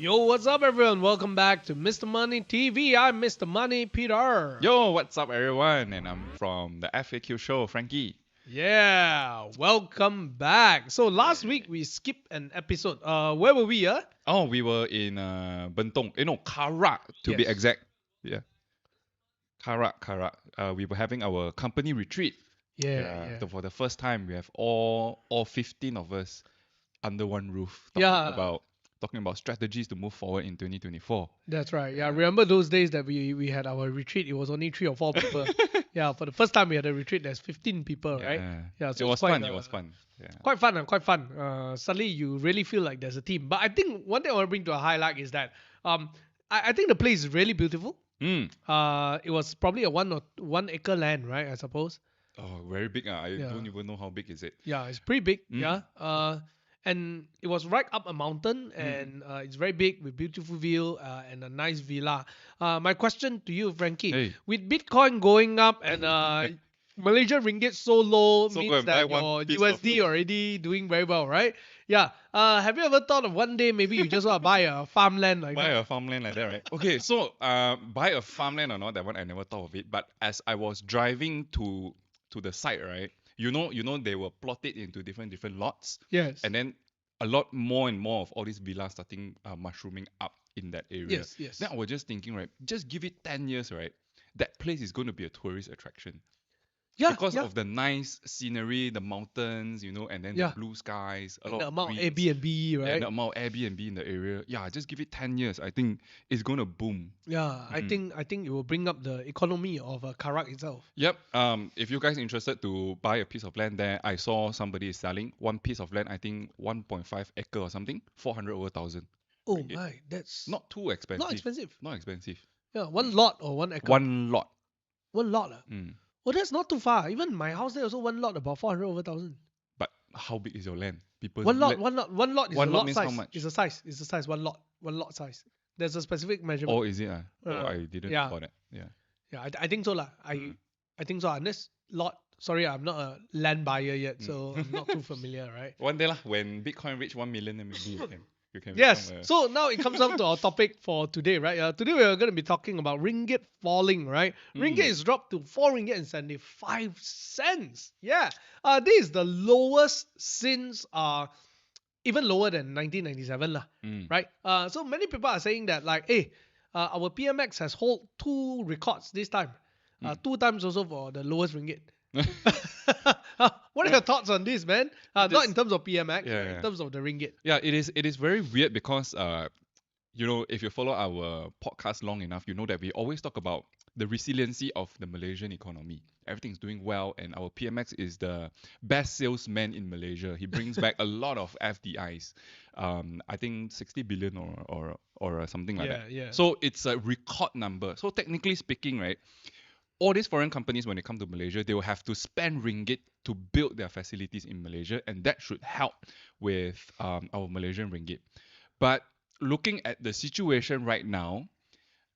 Yo, what's up, everyone? Welcome back to Mr. Money TV. I'm Mr. Money Peter. Yo, what's up, everyone? And I'm from the FAQ show, Frankie. Yeah, welcome back. So last week we skipped an episode. Where were we? Oh, we were in Bentong. No, Karak to be Yes. exact. Yeah, Karak. We were having our company retreat. Yeah. So for the first time, we have all 15 of us under one roof Yeah. talking about strategies to move forward in 2024. That's right. Yeah, remember those days that we had our retreat? It was only 3 or 4 people. Yeah, for the first time we had a retreat. There's 15 people, right? Yeah, it so was it's quite, fun. It was fun. Yeah. Quite fun. Quite fun. Suddenly you really feel like there's a team. But I think one thing I want to bring to a highlight is that I think the place is really beautiful. Mm. It was probably a 1 acre land, right? I suppose. Oh, very big. I Yeah. don't even know how big is it. Yeah, it's pretty big. Mm. Yeah. And it was right up a mountain, and it's very big with beautiful view and a nice villa. My question to you, Frankie, Hey. with Bitcoin going up and Malaysia ringgit so low So go means and buy that one your piece USD already doing very well, right? Yeah. Have you ever thought of one day maybe you just want to buy a farmland like Buy that? a farmland like that, right? Okay, so buy a farmland or not, that one I never thought of it. But as I was driving to the site, right? You know they were plotted into different lots, Yes. and then a lot more and more of all these villas starting mushrooming up in that area. Yes. Then I was just thinking, right? Just give it 10 years, right? That place is going to be a tourist attraction because Yeah. of the nice scenery, the mountains, and then Yeah. the blue skies, a And lot the of amount of breeze. Airbnb, Yeah, right? the amount of Airbnb in the area. Yeah, just give it 10 years. I think it's going to boom. Yeah, I think it will bring up the economy of Karak itself. Yep. If you guys interested to buy a piece of land there, I saw somebody is selling one piece of land, I think 1.5 acre or something, 400 over thousand. Oh Ringgit. my, that's Not too expensive. not expensive. Not expensive. Yeah, 1 lot or 1 acre. One lot. 1 lot. Mm. Well, that's not too far. Even my house there also 1 lot about 400 over thousand. But how big is your land? People's 1 lot, land- 1 lot is One a lot lot means how size. much? It's a size. 1 lot size. There's a specific measurement. Oh, is it? I didn't yeah. know about that. Yeah. Yeah, I think so lah. I think so. Unless lot. Sorry, I'm not a land buyer yet, so I'm not too familiar, right? One day lah, when Bitcoin reach 1 million, then maybe you can Yes. become a- So now it comes up to our topic for today, right? Today we are going to be talking about ringgit falling, right? Ringgit is dropped to 4 ringgit and 75 cents. Yeah. This is the lowest since even lower than 1997 lah, right? So many people are saying that like, hey, our PMX has hold 2 records this time. 2 times also for the lowest ringgit. What are your thoughts on this, man? Not in terms of PMX, Yeah. in terms of the ringgit. Yeah, it is very weird because if you follow our podcast long enough, you know that we always talk about the resiliency of the Malaysian economy. Everything's doing well, and our PMX is the best salesman in Malaysia. He brings back a lot of FDIs. I think 60 billion or something like that. Yeah. So it's a record number. So technically speaking, right, all these foreign companies, when they come to Malaysia, they will have to spend ringgit to build their facilities in Malaysia, and that should help with our Malaysian ringgit. But looking at the situation right now,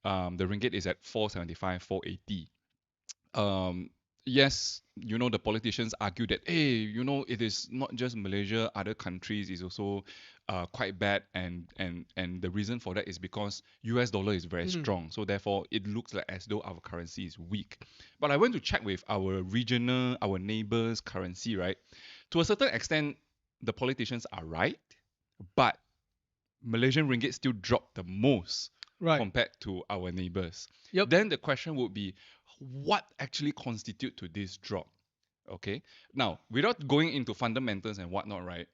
the ringgit is at 475, 480. Yes, the politicians argue that, hey, it is not just Malaysia, other countries is also quite bad, and the reason for that is because US dollar is very strong, so therefore it looks like as though our currency is weak. But I went to check with our neighbors' currency, right? To a certain extent, the politicians are right, but Malaysian ringgit still dropped the most compared to our neighbors. Yep. Then the question would be, what actually constitute to this drop? Okay. Now, without going into fundamentals and whatnot, right?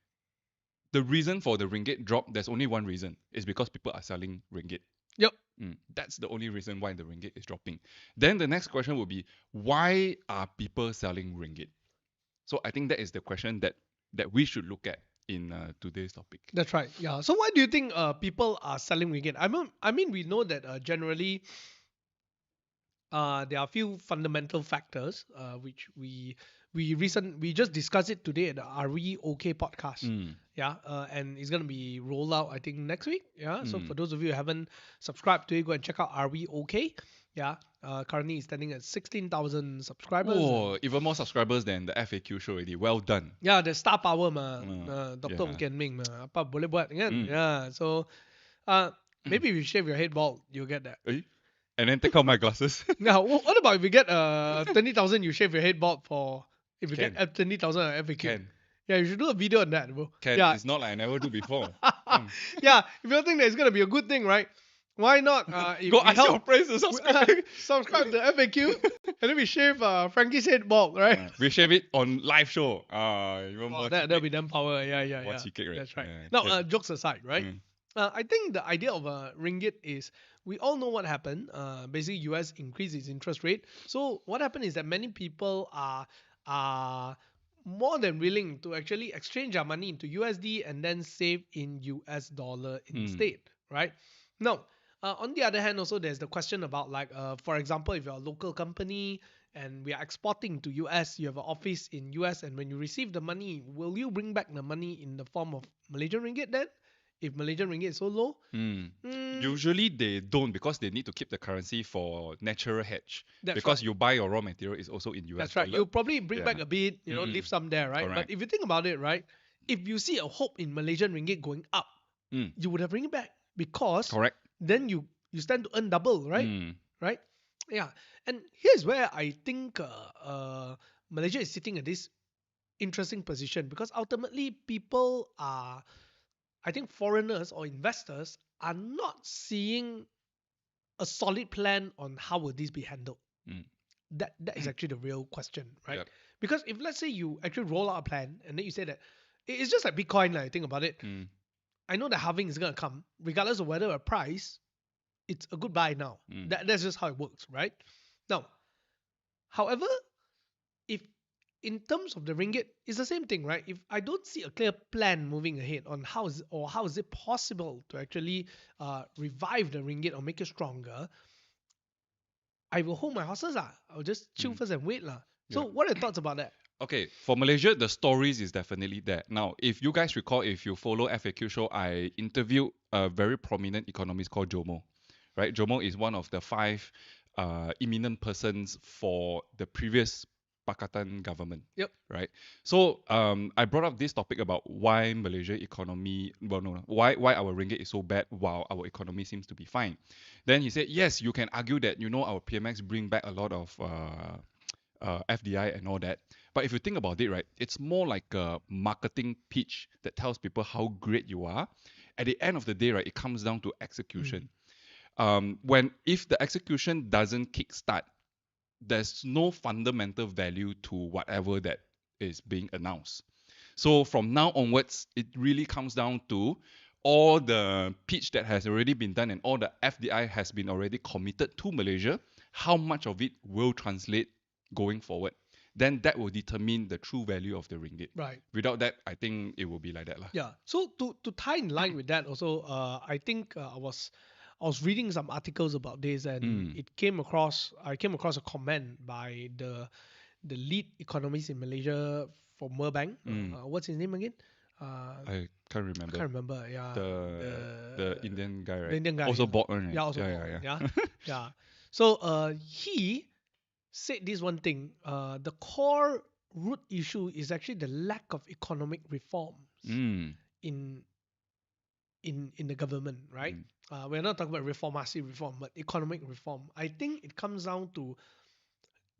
The reason for the ringgit drop, there's only one reason. It's because people are selling ringgit. Yep. That's the only reason why the ringgit is dropping. Then the next question would be, why are people selling ringgit? So I think that is the question that we should look at in today's topic. That's right. Yeah. So why do you think people are selling ringgit? I mean, we know that generally there are a few fundamental factors which we just discussed it today at the Are We Okay podcast. Yeah, and it's gonna be rolled out I think next week. Yeah, so for those of you who haven't subscribed to it, go and check out Are We Okay. Yeah, currently it's standing at 16,000 subscribers. Oh, even more subscribers than the FAQ show already. Well done. Yeah, the star power ma, Dr. Yeah. Ong Kian Ming ma, apa boleh buat kan? Yeah, so Maybe if you shave your head bald, you'll get that. Eh? And then take out my glasses. Now, what about if you get 20,000, you shave your head bald for if you Can. get 20,000 FAQ? Can. Yeah, you should do a video on that, bro. Can. Yeah, It's not like I never do before. yeah. If you think that it's gonna be a good thing, right? Why not? If Go we ask your help friends to subscribe. subscribe to FAQ, and then we shave Frankie's head bald, right? We shave it on live show. Even Oh, more that'll be damn power. Yeah. More cheeky, right? That's right. Yeah, Now, can. jokes aside, right? Mm. I think the idea of a ringgit is we all know what happened. Basically, US increased its interest rate. So what happened is that many people are more than willing to actually exchange their money into USD and then save in US dollar instead, right? Now, on the other hand, also there's the question about like, for example, if you're a local company and we are exporting to US, you have an office in US, and when you receive the money, will you bring back the money in the form of Malaysian ringgit then? If Malaysian ringgit is so low? Usually they don't because they need to keep the currency for natural hedge. That's because right. you buy your raw material is also in US That's right. dollar. You'll probably bring Yeah. back a bit, leave some there, right? Correct. But if you think about it, right, if you see a hope in Malaysian ringgit going up, you would have bring it back because Correct. then you stand to earn double, right? Mm. Right? Yeah. And here's where I think Malaysia is sitting at this interesting position because ultimately people are, I think foreigners or investors are not seeing a solid plan on how will this be handled. Mm. That is actually the real question, right? Yep. Because if let's say you actually roll out a plan and then you say that it's just like Bitcoin, like think about it. Mm. I know the halving is gonna come, regardless of whether a price, it's a good buy now. That's just how it works, right? Now, however, if in terms of the ringgit, it's the same thing, right? If I don't see a clear plan moving ahead on how is it possible to actually revive the ringgit or make it stronger, I will hold my horses lah. I'll just chill first and wait lah. So what are your thoughts about that? Okay, for Malaysia, the stories is definitely there. Now, if you guys recall, if you follow FAQ show, I interviewed a very prominent economist called Jomo. Right, Jomo is one of the 5 eminent persons for the previous Pakatan government. Yep. Right. So I brought up this topic about why Malaysia economy, why our ringgit is so bad while our economy seems to be fine. Then he said, yes, you can argue that our PMX bring back a lot of FDI and all that. But if you think about it, right, it's more like a marketing pitch that tells people how great you are. At the end of the day, right, it comes down to execution. If the execution doesn't kickstart, there's no fundamental value to whatever that is being announced. So from now onwards, it really comes down to all the pitch that has already been done and all the FDI has been already committed to Malaysia, how much of it will translate going forward. Then that will determine the true value of the ringgit. Right. Without that, I think it will be like that lah. Yeah. So to tie in line with that also, I think I was reading some articles about this and I came across a comment by the lead economist in Malaysia for Merbank. What's his name again? I can't remember. I can't remember. Yeah. The Indian guy, right? The Indian guy. Also bought one, right? Yeah. Also bought. Yeah. So he said this one thing. The core root issue is actually the lack of economic reforms in the government, right? We're not talking about reformasi reform, but economic reform. I think it comes down to,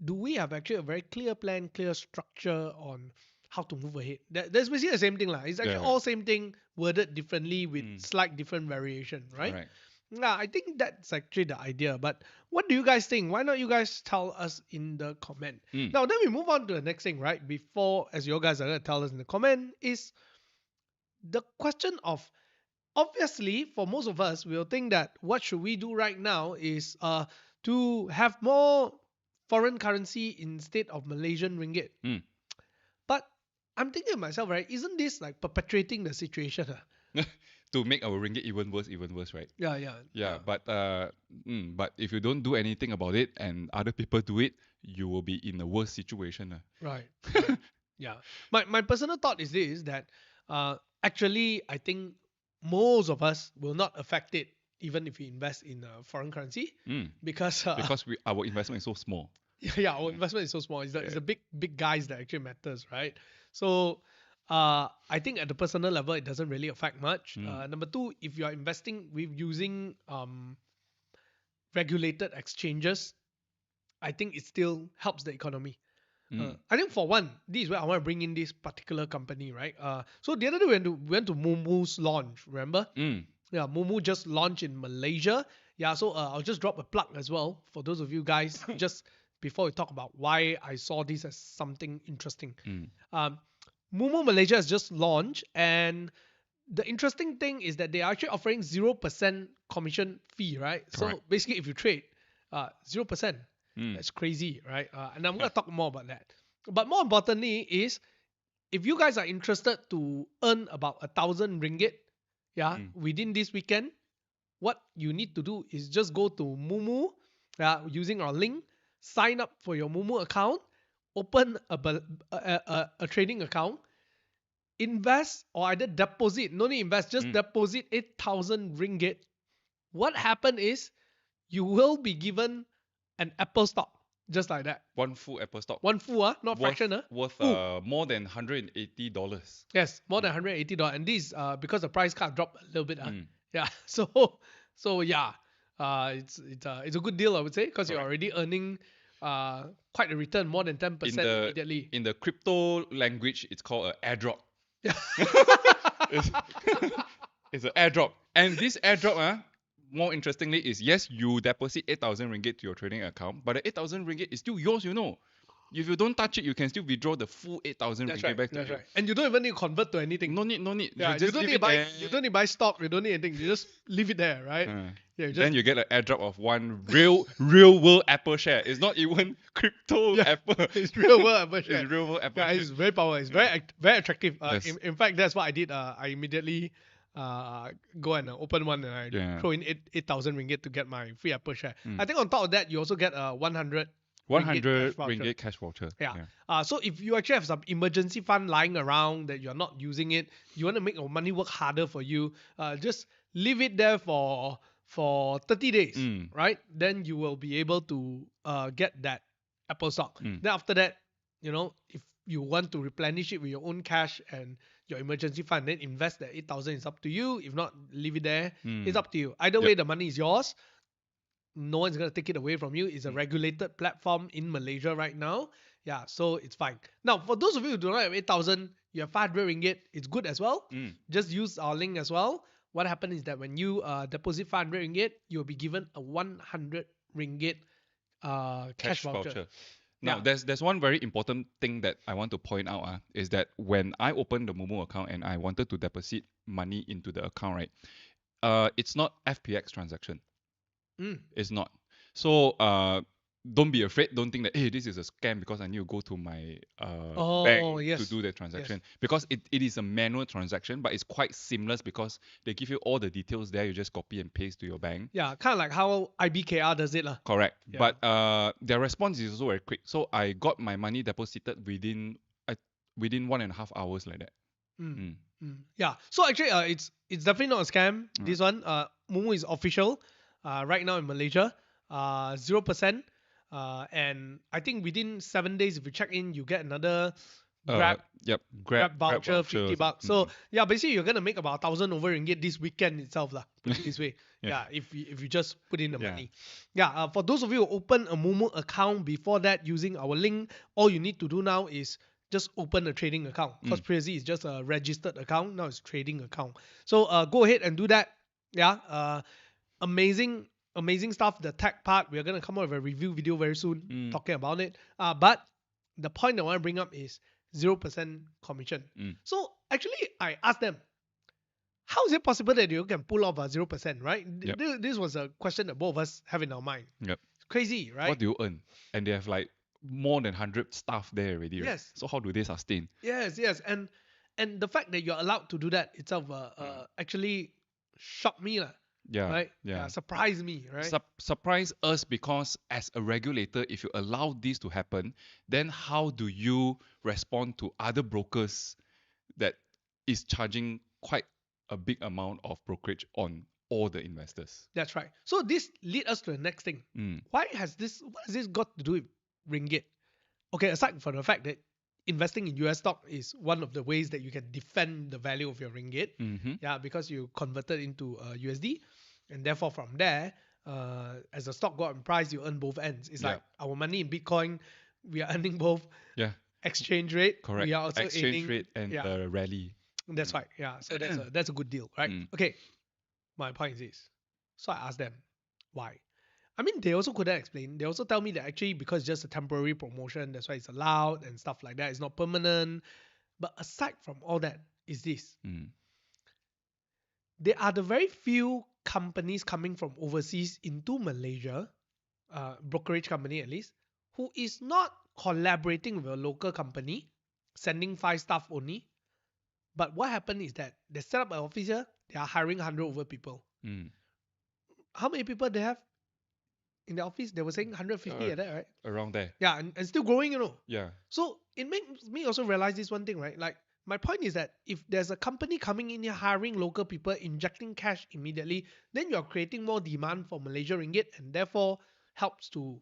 do we have actually a very clear plan, clear structure on how to move ahead? That's basically the same thing lah. It's actually all same thing worded differently with slight different variation, right? Yeah, I think that's actually the idea. But what do you guys think? Why not you guys tell us in the comment? Now, then we move on to the next thing, right? Before, as you guys are going to tell us in the comment, is the question of, obviously, for most of us, we'll think that what should we do right now is to have more foreign currency instead of Malaysian ringgit. But I'm thinking to myself, right? Isn't this like perpetuating the situation? To make our ringgit even worse, right? Yeah. But if you don't do anything about it and other people do it, you will be in a worse situation. Right. Yeah. My personal thought is this, that actually, I think most of us will not affect it even if we invest in foreign currency because our investment is so small. Yeah, our investment is so small. It's the big guys that actually matters, right? So I think at the personal level, it doesn't really affect much. Mm. Number two, if you are investing with using regulated exchanges, I think it still helps the economy. Mm. I think for one, this is where I want to bring in this particular company, right? So the other day we went to MooMoo's launch, remember? Mm. Yeah, MooMoo just launched in Malaysia. Yeah, so I'll just drop a plug as well for those of you guys, just before we talk about why I saw this as something interesting. Mm. Um, MooMoo Malaysia has just launched, and the interesting thing is that they are actually offering 0% commission fee, right? Correct. So basically, if you trade, 0%, Mm. that's crazy, right? And I'm going to talk more about that. But more importantly is, if you guys are interested to earn about 1,000 ringgit, yeah, Mm. within this weekend, what you need to do is just go to MooMoo, using our link, sign up for your MooMoo account, open a trading account, invest or either deposit, no need invest, just Mm. deposit 8,000 ringgit. What happened is you will be given an Apple stock, just like that. One full Apple stock One full, not fraction, worth full. more than $180. Yes, more than $180, and this because the price card dropped a little bit. Mm. Yeah, so yeah, it's a good deal, I would say, because you're Correct. already earning quite a return, more than 10% In the immediately. in the crypto language, it's called an airdrop. Yeah. It's, it's an airdrop, and this airdrop, more interestingly, is yes, you deposit 8,000 ringgit to your trading account, but the 8,000 ringgit is still yours. If you don't touch it, you can still withdraw the full 8,000 That's ringgit right. back to That's you. right. And you don't even need to convert to anything. No need. Yeah, You just leave it there. you don't need to buy stock. You don't need anything. You just leave it there, right? Yeah, Then you get an airdrop of one real world Apple share. It's not even crypto Yeah, Apple. it's real world Apple share. It's real world Apple Yeah, share. it's very powerful. It's very attractive. Yes. In fact, that's what I did. I immediately go and open one, and I Yeah. throw in 8,000 ringgit to get my free Apple share. Mm. I think on top of that, you also get 100 100 cash voucher. ringgit cash voucher. Yeah. So if you actually have some emergency fund lying around that you're not using it, you want to make your money work harder for you, just leave it there for 30 days, Mm. right? Then you will be able to get that Apple stock. Mm. Then after that, if you want to replenish it with your own cash and your emergency fund, then invest that 8,000. It's up to you. If not, leave it there. Mm. It's up to you. Either Yep. way, the money is yours. No one's going to take it away from you. It's a regulated platform in Malaysia right now. Yeah, so it's fine. Now, for those of you who do not have 8,000, you have 500 ringgit, it's good as well. Mm. Just use our link as well. What happens is that when you deposit 500 ringgit, you'll be given a 100 ringgit cash voucher. Now, Yeah. there's one very important thing that I want to point out, is that when I opened the MooMoo account and I wanted to deposit money into the account, right? It's not FPX transaction. Mm. It's not. So don't be afraid. Don't think that, hey, this is a scam because I need to go to my bank yes. to do the transaction. Because it is a manual transaction, but it's quite seamless because they give you all the details there. You just copy and paste to your bank. Yeah, kind of like how IBKR does it. Correct. Yeah. But their response is also very quick. So I got my money deposited within 1.5 hours like that. Mm. Yeah. So actually, it's definitely not a scam. This one, MooMoo is official. Right now in Malaysia, 0%. And I think within 7 days, if you check in, you get another Grab voucher, 50 bucks. So yeah, basically you're gonna make about 1,000 over ringgit this weekend itself, lah. Put it this way. Yeah. If you just put in the money. Yeah. For those of you who open a MooMoo account before that using our link, all you need to do now is just open a trading account. Because previously it's just a registered account. Now it's trading account. So go ahead and do that. Yeah. Amazing stuff. The tech part, we're gonna come out with a review video very soon talking about it. But the point I want to bring up is 0% commission. So actually, I asked them, how is it possible that you can pull off a 0%, right? Yep. This was a question that both of us have in our mind. Yep. It's crazy, right? What do you earn? And they have like more than 100 staff there already. Right? Yes. So how do they sustain? Yes. And the fact that you're allowed to do that itself actually shocked me. Yeah. Right? Yeah. Surprised me, right? Surprise us, because as a regulator, if you allow this to happen, then how do you respond to other brokers that is charging quite a big amount of brokerage on all the investors? That's right. So this leads us to the next thing. What has this got to do with Ringgit? Okay, aside from the fact that investing in US stock is one of the ways that you can defend the value of your ringgit. Mm-hmm. Yeah, because you converted into USD, and therefore from there, as the stock go up in price, you earn both ends. It's Yeah. like our money in Bitcoin, we are earning both Yeah. exchange rate. Correct. We are also Exchange earning, rate and yeah, the rally. that's right. Yeah, so that's a good deal, right? Mm. Okay, my point is this. So I asked them why. I mean, they also couldn't explain. They also tell me that actually because it's just a temporary promotion, that's why it's allowed and stuff like that. It's not permanent. But aside from all that, is this. Mm. There are the very few companies coming from overseas into Malaysia, brokerage company at least, who is not collaborating with a local company, sending 5 staff only. But what happened is that they set up an office here, they are hiring 100 over people. Mm. How many people they have in the office? They were saying 150 like that, right? Around there. Yeah, and still growing, Yeah. So it makes me also realize this one thing, right? Like my point is that if there's a company coming in here hiring local people, injecting cash immediately, then you're creating more demand for Malaysia ringgit and therefore helps to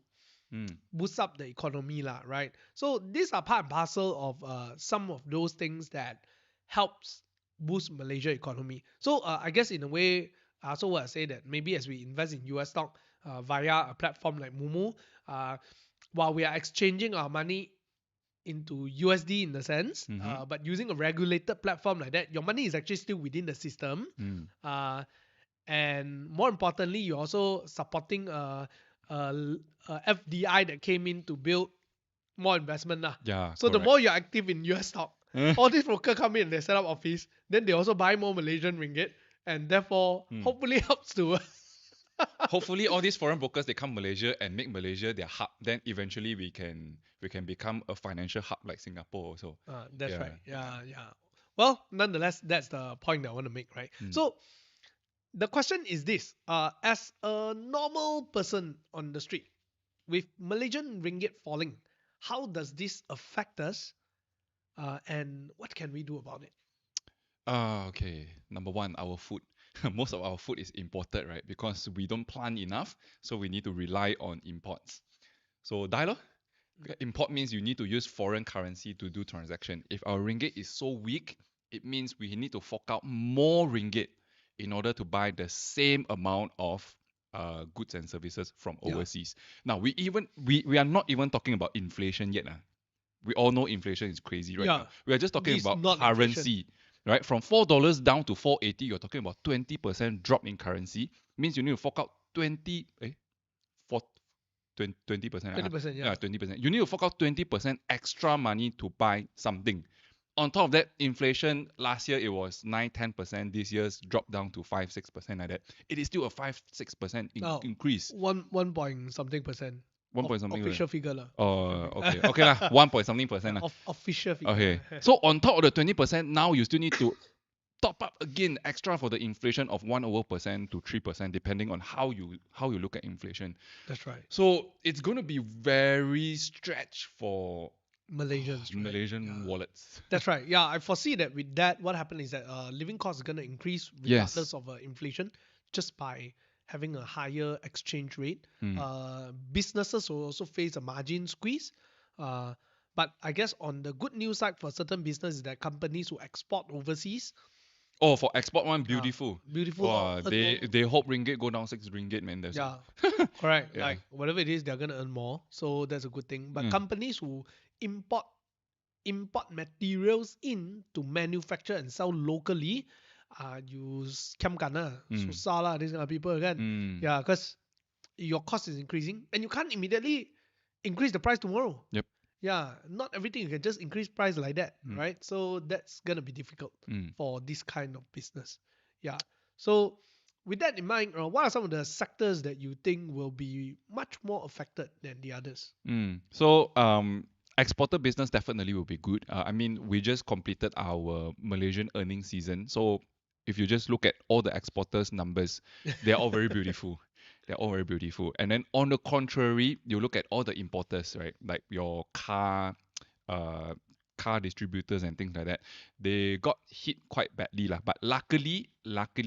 Mm. boost up the economy, lah, right? So these are part and parcel of some of those things that helps boost Malaysia economy. So I guess in a way, I also want to say that maybe as we invest in US stock via a platform like MooMoo, while we are exchanging our money into USD in the sense, Mhm. but using a regulated platform like that, your money is actually still within the system. Mm. And more importantly, you're also supporting a FDI that came in to build more investment. Yeah. So the Correct. more you're active in US stock, all these brokers come in and they set up office, then they also buy more Malaysian ringgit, and therefore hopefully helps to Hopefully, all these foreign brokers they come Malaysia and make Malaysia their hub. Then eventually we can become a financial hub like Singapore also. That's Yeah. right. Yeah. Well, nonetheless, that's the point that I want to make, right? Mm. So the question is this: as a normal person on the street, with Malaysian ringgit falling, how does this affect us? And what can we do about it? Okay. Number one, our food. Most of our food is imported, right? Because we don't plant enough, so we need to rely on imports. So, die lor. Import means you need to use foreign currency to do transaction. If our ringgit is so weak, it means we need to fork out more ringgit in order to buy the same amount of goods and services from Yeah. overseas. Now we are not even talking about inflation yet. We all know inflation is crazy right Yeah. now. We are just talking This is about not currency. Right? From $4 down to 480, you're talking about 20% drop in currency. Means you need to fork out 20%. 20%, yeah. 20%. You need to fork out 20% extra money to buy something. On top of that, inflation last year it was 9-10%. This year's dropped down to 5-6% like that. It is still a 5-6% increase. 1 point something percent. 1 point something. Official figure lah. Oh, okay. Okay lah. 1 point something percent lah. Official figure. Okay. So on top of the 20%, now you still need to top up again extra for the inflation of 1% to 3%, depending on how you look at inflation. That's right. So it's going to be very stretched for Malaysians, right? Malaysian wallets. That's right. Yeah, I foresee that with that, what happened is that living costs is going to increase regardless of inflation, just by having a higher exchange rate. Businesses will also face a margin squeeze. But I guess on the good news side for certain businesses is that companies who export overseas. Oh, for export one, beautiful. Beautiful. Wow, they hope ringgit go down 6 ringgit, man. That's correct. Yeah. Like whatever it is, they're gonna earn more. So that's a good thing. But companies who import materials in to manufacture and sell locally, you scam kana, susah lah, these kind of people again. Yeah, because your cost is increasing and you can't immediately increase the price tomorrow. Yep. Yeah, not everything you can just increase price like that, right? So that's gonna be difficult for this kind of business. Yeah. So with that in mind, what are some of the sectors that you think will be much more affected than the others? So exporter business definitely will be good. I mean, we just completed our Malaysian earnings season. So if you just look at all the exporters numbers, they're all very beautiful. They're all very beautiful. And then on the contrary, you look at all the importers, right? Like your car distributors and things like that. They got hit quite badly lah. But luckily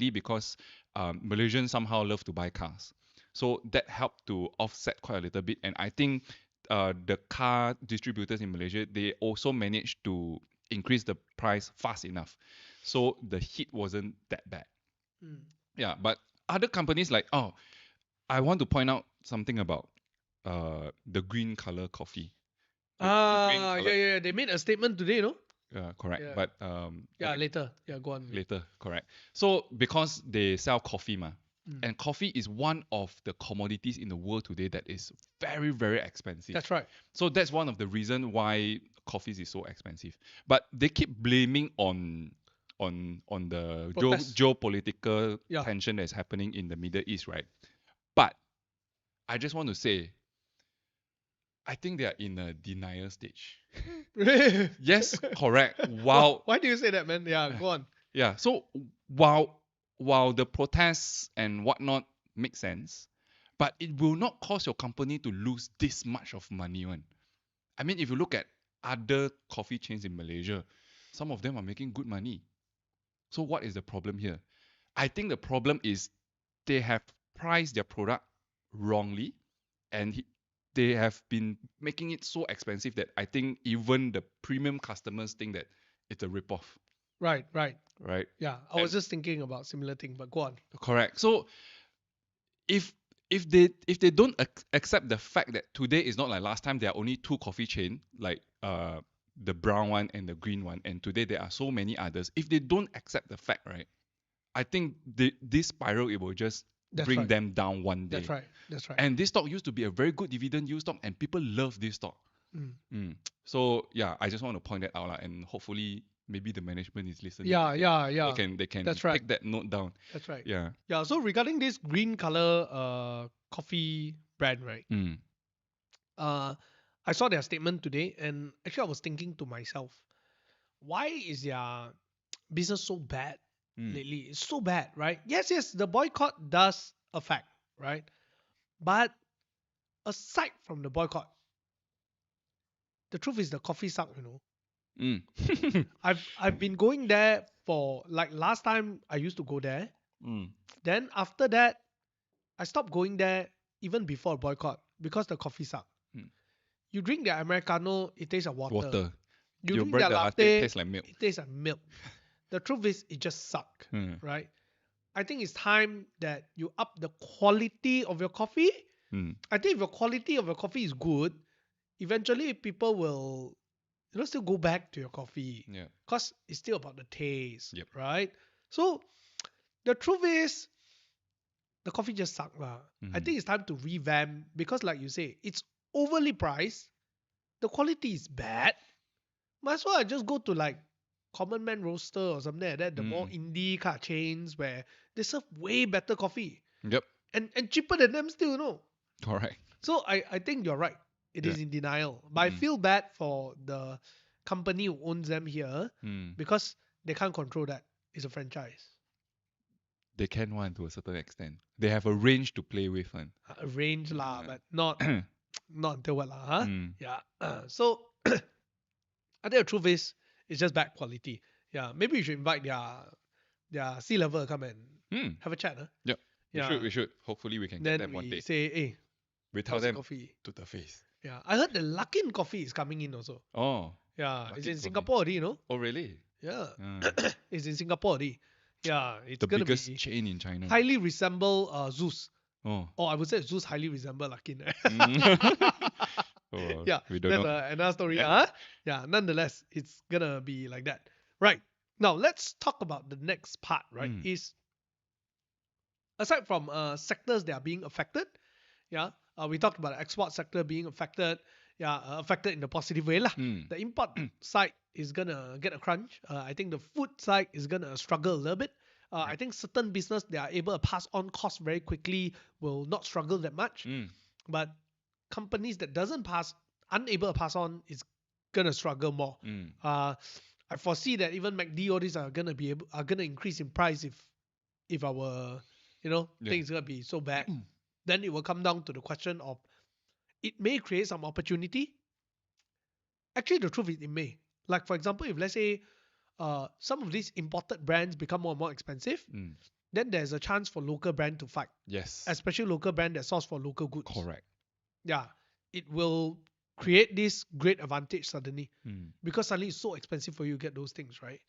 because Malaysians somehow love to buy cars. So that helped to offset quite a little bit. And I think the car distributors in Malaysia, they also managed to increase the price fast enough, so the hit wasn't that bad. Mm. Yeah, but other companies like, oh, I want to point out something about the green color coffee. The green Yeah, color, yeah. They made a statement today, no? correct. Yeah. But Yeah, later. Yeah, go on. later, correct. So because they sell coffee, Mm. and coffee is one of the commodities in the world today that is very, very expensive. That's right. So that's one of the reason why coffee is so expensive. But they keep blaming on the Protest. geopolitical Yeah. tension that's happening in the Middle East, right? But I just want to say, I think they are in a denial stage. Yes, correct. Why do you say that, man? Yeah, go on. Yeah, so while the protests and whatnot make sense, but it will not cause your company to lose this much of money. One. I mean, if you look at other coffee chains in Malaysia, some of them are making good money. So what is the problem here? I think the problem is they have priced their product wrongly, and they have been making it so expensive that I think even the premium customers think that it's a ripoff, Right. right? Yeah, I was just thinking about similar thing, but go on. Correct. So if if they don't accept the fact that today is not like last time, there are only two coffee chain, like the brown one and the green one, and today there are so many others. If they don't accept the fact, right, I think this spiral, it will just That's bring right. them down one day. That's right. And this stock used to be a very good dividend yield stock, and people love this stock. Mm. So yeah, I just want to point that out, and hopefully maybe the management is listening. Yeah. They can That's right. take that note down. That's right. Yeah. Yeah, so regarding this green color coffee brand, right? Mm. I saw their statement today, and actually I was thinking to myself, why is their business so bad lately? It's so bad, right? Yes, the boycott does affect, right? But aside from the boycott, the truth is the coffee suck, you know. Mm. I've been going there for like last time I used to go there. Mm. Then after that, I stopped going there even before boycott because the coffee suck. Mm. You drink the Americano, it tastes like water. Water. You Your drink bread their the latte, tastes like milk. it tastes like milk. The truth is, it just suck, Mm. right? I think it's time that you up the quality of your coffee. Mm. I think if your quality of your coffee is good, eventually people will still go back to your coffee. Yeah. Because it's still about the taste, Yep. right? So the truth is, the coffee just suck lah. I think it's time to revamp because, like you say, it's overly priced. The quality is bad. Might as well I just go to like Common Man Roaster or something like that. The more indie kind of chains where they serve way better coffee Yep. and cheaper than them still, you know. Correct. So I think you're right. It is Yeah. in denial. But I feel bad for the company who owns them here because they can't control that. It's a franchise. They can one to a certain extent. They have a range to play with, one. A range lah, but not until what lah, huh? Mm. Yeah. So I think the truth is it's just bad quality. Yeah. Maybe you should invite their C-level to come and have a chat. Huh? Yep. Yeah. We should. Hopefully we can Then get them one we day. say, hey, We tell how's the them coffee? to the face. Yeah. I heard the Luckin coffee is coming in also. Oh. Yeah. It's Luckin in coffee. Singapore already, you know? Oh really? Yeah. Ah. It's in Singapore already. Yeah. It's The gonna biggest be chain in China. highly resemble Zeus. Oh. Or I would say Zeus highly resemble Luckin. Oh, Yeah, we don't that's know. another story. Yeah. Yeah, nonetheless, it's gonna be like that. Right. Now let's talk about the next part, right? Is aside from sectors that are being affected, yeah, we talked about the export sector being affected, affected in a positive way lah. The import side is gonna get a crunch. I think the food side is gonna struggle a little bit. I think certain business that are able to pass on costs very quickly will not struggle that much. But companies that unable to pass on is gonna struggle more. I foresee that even MACD, all these are gonna increase in price if our things gonna be so bad. Then it will come down to the question of it may create some opportunity. Actually, the truth is it may. Like for example, if let's say some of these imported brands become more and more expensive, then there's a chance for local brand to fight. Yes. Especially local brand that source for local goods. Correct. Yeah. It will create this great advantage suddenly Mm. because suddenly it's so expensive for you to get those things, right?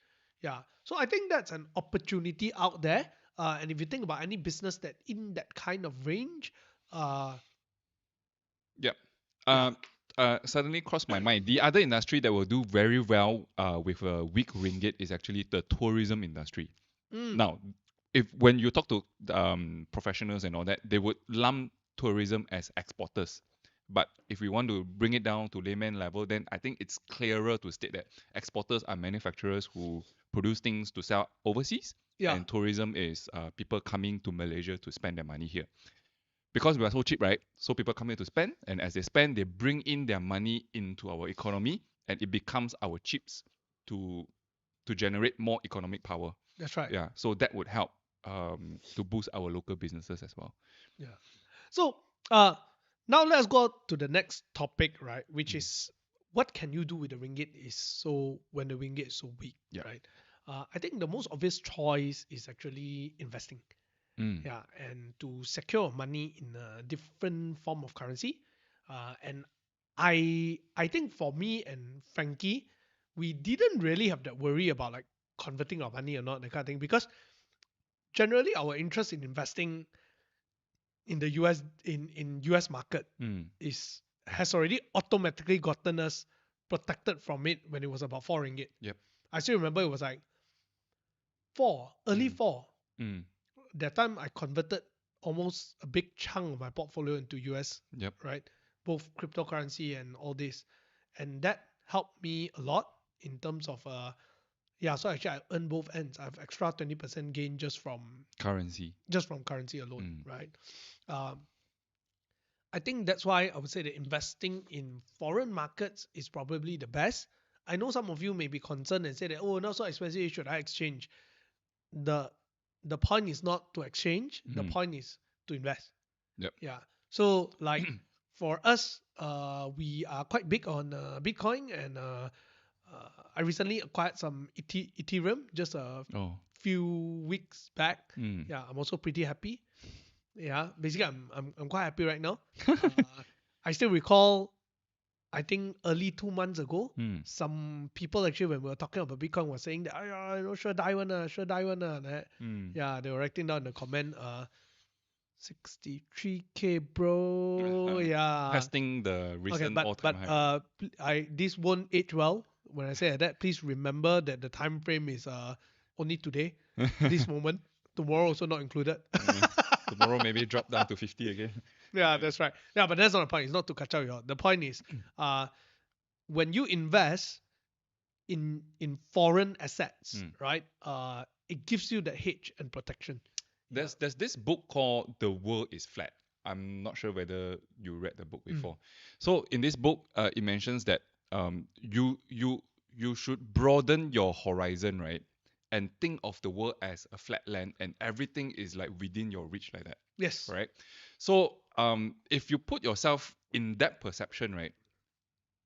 Yeah. So I think that's an opportunity out there. And if you think about any business that in that kind of range, uh, Yep. yeah. Um, suddenly crossed my mind. The other industry that will do very well with a weak ringgit is actually the tourism industry. Mm, Now, if when you talk to professionals and all that, they would lump tourism as exporters. But if we want to bring it down to layman level, then I think it's clearer to state that exporters are manufacturers who produce things to sell overseas, yeah, and tourism is people coming to Malaysia to spend their money here. Because we are so cheap, right? So people come here to spend, and as they spend, they bring in their money into our economy, and it becomes our chips to generate more economic power. that's right. Yeah, so that would help to boost our local businesses as well. Yeah. So uh, now let's go to the next topic, right? Which Mm. is what can you do with the ringgit is so when the ringgit is so weak, Yeah. right? I think the most obvious choice is actually investing. Mm. Yeah, and to secure money in a different form of currency. And I think for me and Frankie, we didn't really have that worry about like converting our money or not, that kind of thing, because generally our interest in investing in the US in US market Mm. is has already automatically gotten us protected from it when it was about 4 ringgit. Yep. I still remember it was like four, early Mm. four. Mm. That time I converted almost a big chunk of my portfolio into US, Yep. right? Both cryptocurrency and all this. And that helped me a lot in terms of yeah, so actually I earn both ends. I have extra 20% gain Currency. just from currency alone, Mm. right? Um, I think that's why I would say that investing in foreign markets is probably the best. I know some of you may be concerned and say that, oh, not so expensive, should I exchange? The the point is not to exchange, the Mm. point is to invest. Yep. Yeah. So like for us, we are quite big on Bitcoin, and I recently acquired some Ethereum just a Oh. few weeks back. Mm. Yeah, I'm also pretty happy. Yeah, basically I'm quite happy right now. Uh, I still recall, I think early 2 months ago, Mm. some people actually when we were talking about Bitcoin was saying that, oh, yeah, you know, sure die one, sure die one, that. Mm. Yeah, they were writing down in the comment, 63K, bro. Yeah. Testing the Okay, recent but all-time but high. I this won't age well when I say that. Please remember that the time frame is only today, this moment. Tomorrow also not included. Mm. Tomorrow maybe drop down to 50 again. Yeah, that's right. Yeah, but that's not the point. It's not to catch up you. The point is, uh, when you invest in foreign assets, Mm. right? It gives you that hedge and protection. Yeah. There's this book called The World is Flat. I'm not sure whether you read the book Mm. before. So in this book, it mentions that you should broaden your horizon, right? And think of the world as a flat land, and everything is like within your reach, like that, Yes. right? So if you put yourself in that perception, right,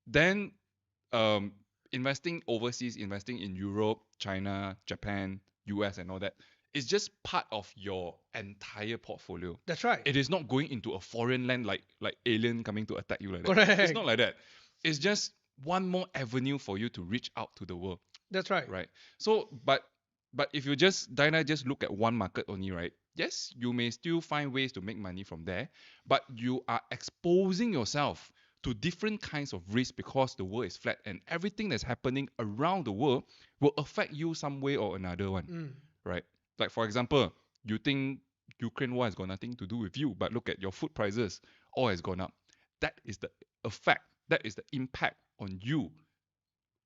then um, investing overseas, investing in Europe, China, Japan, US, and all that is just part of your entire portfolio. That's right. It is not going into a foreign land like alien coming to attack you like that. It's Correct. not like that. It's just one more avenue for you to reach out to the world, That's right. right? So, but if you just Dinah just look at one market only, right? Yes, you may still find ways to make money from there, but you are exposing yourself to different kinds of risk because the world is flat and everything that's happening around the world will affect you some way or another one, Mm. right? Like for example, you think Ukraine war has got nothing to do with you, but look at your food prices, all has gone up. That is the effect, that is the impact on you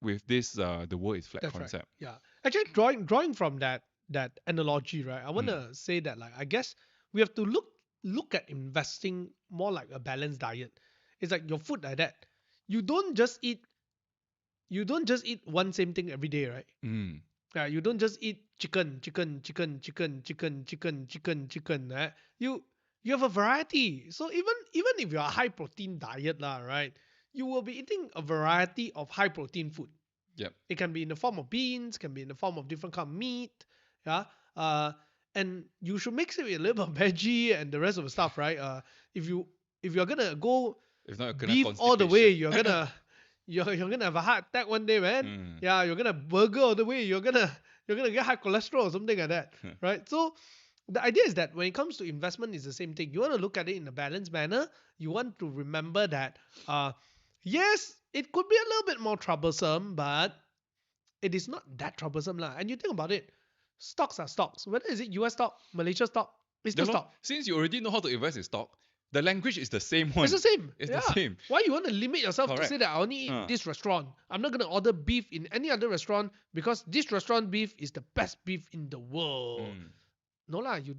with this the world is flat That's right. concept. Yeah. Actually, drawing from that analogy, right? I want Mm. to say that like I guess we have to look at investing more like a balanced diet. It's like your food like that. You don't just eat you don't just eat one same thing every day, right? Mm. Yeah, you don't just eat chicken, chicken, chicken, chicken, chicken, chicken, chicken, chicken. Right? You have a variety. So even if you're a high protein diet, lah, right? You will be eating a variety of high protein food. Yep. It can be in the form of beans, can be in the form of different kind of meat, yeah. And you should mix it with a little bit of veggie and the rest of the stuff, right? If you're gonna go If not, you're gonna beef all the way, constipation. you're gonna have a heart attack one day, man. Mm. Yeah, you're gonna burger all the way. You're gonna get high cholesterol or something like that, right? So the idea is that when it comes to investment, it's the same thing. You want to look at it in a balanced manner. You want to remember that, yes, it could be a little bit more troublesome, but it is not that troublesome lah. And you think about it, stocks are stocks. Whether is it US stock, Malaysia stock, it's Yeah, still lor. stock. Since you already know how to invest in stock, the language is the same one. It's the same. It's Yeah. the same. Why you want to limit yourself to Correct. say that I only eat Uh. this restaurant? I'm not gonna order beef in any other restaurant because this restaurant beef is the best beef in the world. Mm. No lah, you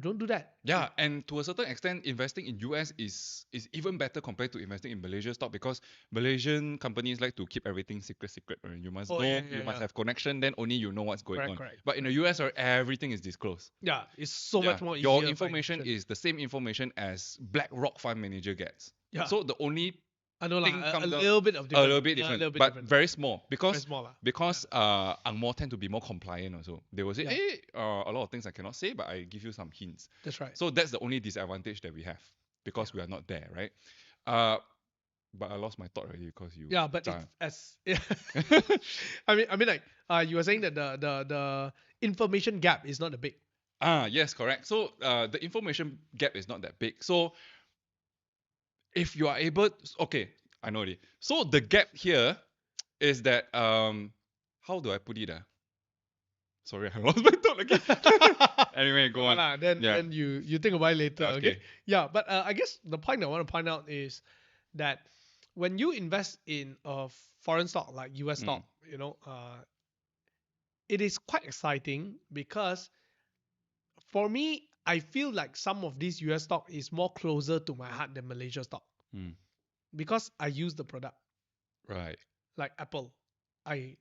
don't do that. Yeah, and to a certain extent, investing in US is even better compared to investing in Malaysia stock because Malaysian companies like to keep everything secret. Right? You must Oh, know, yeah, you yeah, must yeah. have connection, then only you know what's going on. Correct. But in the US, right, everything is disclosed. Yeah, it's so Yeah, much more easier. your for information information. is the same information as BlackRock fund manager gets. Yeah. So the only I know thing lah, a comes down- little bit of a different. little bit different, but very small because very small lah. Angmo tend to be more compliant also. They will say, Yeah. hey, a lot of things I cannot say, but I give you some hints. That's right. So that's the only disadvantage that we have because we are not there, right? But I lost my thought already because you. Yeah, but zhang. I mean like you were saying that the information gap is not that big. Yes, correct. So the information gap is not that big. So if you are able, okay, I know already. So the gap here is that how do I put it? Sorry, I lost my thought again. Anyway, go on. Then you think about it later. Okay. Okay. Yeah, but I guess the point I want to point out is that when you invest in a foreign stock like US stock, it is quite exciting because for me, I feel like some of these US stock is more closer to my heart than Malaysia stock Mm. because I use the product. Right. Like Apple, I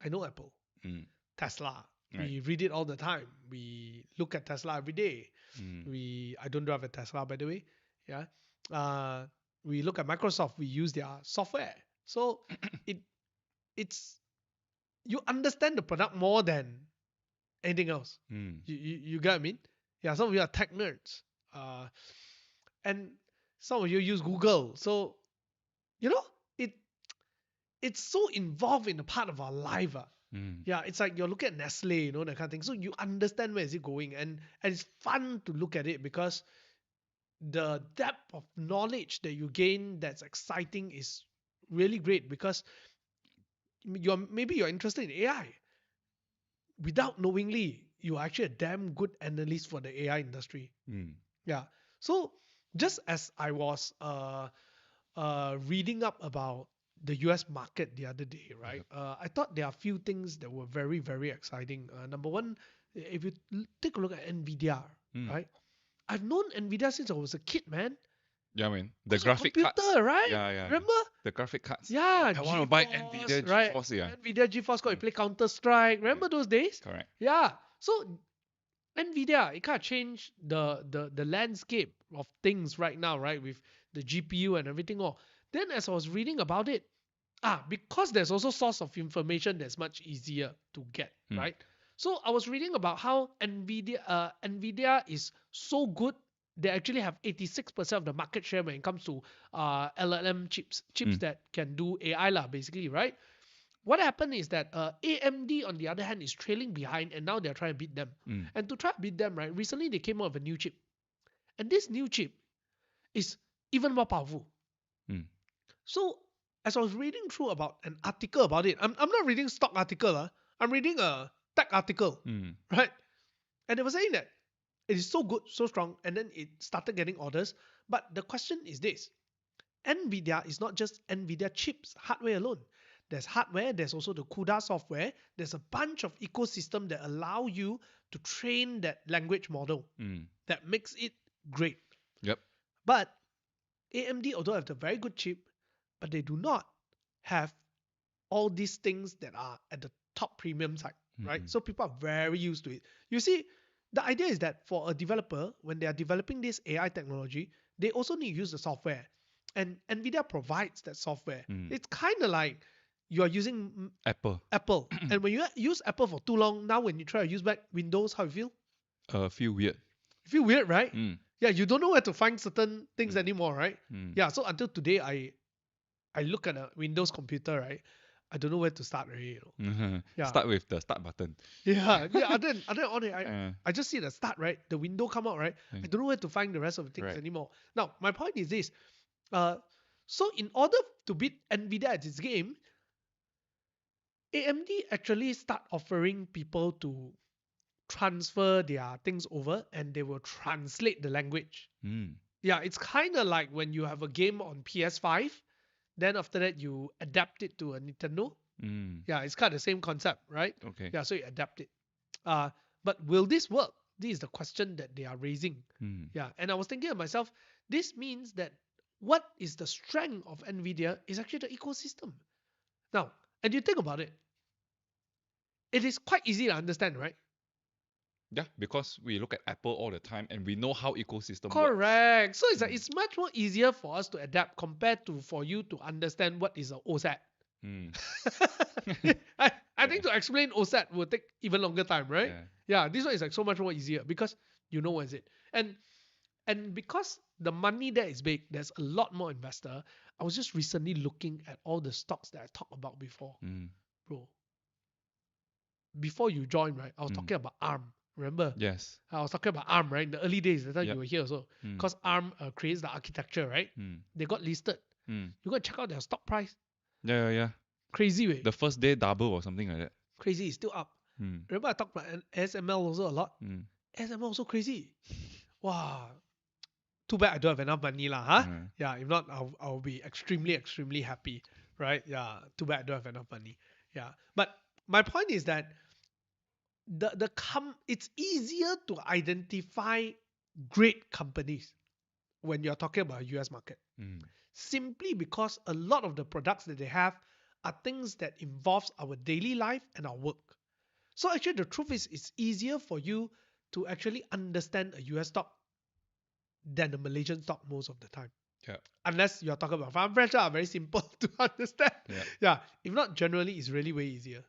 know Apple. Mm. Tesla, Right. we read it all the time. We look at Tesla every day. Mm. I don't drive a Tesla, by the way. Yeah. We look at Microsoft. We use their software. So it's you understand the product more than anything else. Mm. You get what I mean? Yeah. Some of you are tech nerds. And some of you use Google. So it's so involved in a part of our life. Mm. Yeah, it's like you're looking at Nestle, that kind of thing. So you understand where is it going, and it's fun to look at it because the depth of knowledge that you gain that's exciting is really great because maybe you're interested in AI. Without knowingly, you're actually a damn good analyst for the AI industry. Mm. Yeah. So just as I was reading up about the US market the other day, right? I thought there are a few things that were very, very exciting. Number one, if you take a look at NVIDIA, right? I've known NVIDIA since I was a kid, man. Yeah, man. The It's a graphic computer, cards. right? Yeah. Remember? The graphic cards. Yeah. I want to buy GeForce, NVIDIA right? GeForce, yeah. NVIDIA GeForce got to play Counter-Strike. Remember those days? Correct. Yeah. So NVIDIA, it kind of changed the landscape of things right now, right? With the GPU and everything all. Then as I was reading about it, because there's also source of information that's much easier to get, right? So I was reading about how NVIDIA is so good. They actually have 86% of the market share when it comes to LLM chips that can do AI lah, basically, right? What happened is that AMD, on the other hand, is trailing behind, and now they're trying to beat them. And to try to beat them, right, recently they came out with a new chip. And this new chip is even more powerful. So as I was reading through about an article about it, I'm not reading stock article. I'm reading a tech article, right? And they were saying that it is so good, so strong, and then it started getting orders. But the question is this. NVIDIA is not just NVIDIA chips, hardware alone. There's hardware, there's also the CUDA software. There's a bunch of ecosystem that allow you to train that language model that makes it great. Yep. But AMD, although have a very good chip, but they do not have all these things that are at the top premium side, right? So people are very used to it. You see, the idea is that for a developer, when they are developing this AI technology, they also need to use the software. And NVIDIA provides that software. It's kind of like you are using Apple. And when you use Apple for too long, now when you try to use back Windows, how you feel? Feel weird. You feel weird, right? Yeah, you don't know where to find certain things Mm. anymore, right? Mm. Yeah, so until today, I look at a Windows computer, right? I don't know where to start really, Yeah. Start with the start button. Yeah. Other than on it, Uh, I just see the start, right? The window come out, right? I mm, don't know where to find the rest of the things right. anymore. Now, my point is this. Uh, so in order to beat Nvidia at this game, AMD actually start offering people to transfer their things over, and they will translate the language. Mm. Yeah, it's kind of like when you have a game on PS5, then after that you adapt it to a Nintendo. Mm. Yeah, it's kind of the same concept, right? Okay. Yeah, so you adapt it. But will this work? This is the question that they are raising. Mm. Yeah, and I was thinking to myself, this means that what is the strength of Nvidia is actually the ecosystem. Now, and you think about it, it is quite easy to understand, right? Yeah, because we look at Apple all the time and we know how ecosystem works. Correct. So it's like Mm. it's much more easier for us to adapt compared to for you to understand what is a OSAT. Mm. I think to explain OSAT will take even longer time, right? Yeah. Yeah, this one is like so much more easier because you know what is it. And because the money there is big, there's a lot more investor. I was just recently looking at all the stocks that I talked about before. Mm. Bro, before you joined, right? I was Mm. talking about ARM. Remember? Yes. I was talking about ARM, right? In the early days, that time Yep. you were here also. Mm. Because ARM creates the architecture, right? Mm. They got listed. Mm. You go and check out their stock price. Yeah. Crazy way. The first day double or something like that. Crazy. It's still up. Mm. Remember I talked about SML also a lot? Mm. SML also crazy. Wow. Too bad I don't have enough money lah, huh? Mm. Yeah, if not, I'll be extremely happy, right? Yeah, too bad I don't have enough money. Yeah, but my point is that it's easier to identify great companies when you're talking about US market, Mm. simply because a lot of the products that they have are things that involves our daily life and our work. So actually, the truth is, it's easier for you to actually understand a US stock than a Malaysian stock most of the time. Yeah. Unless you're talking about farm fresh, very simple to understand. Yeah. Yeah. If not, generally, it's really way easier.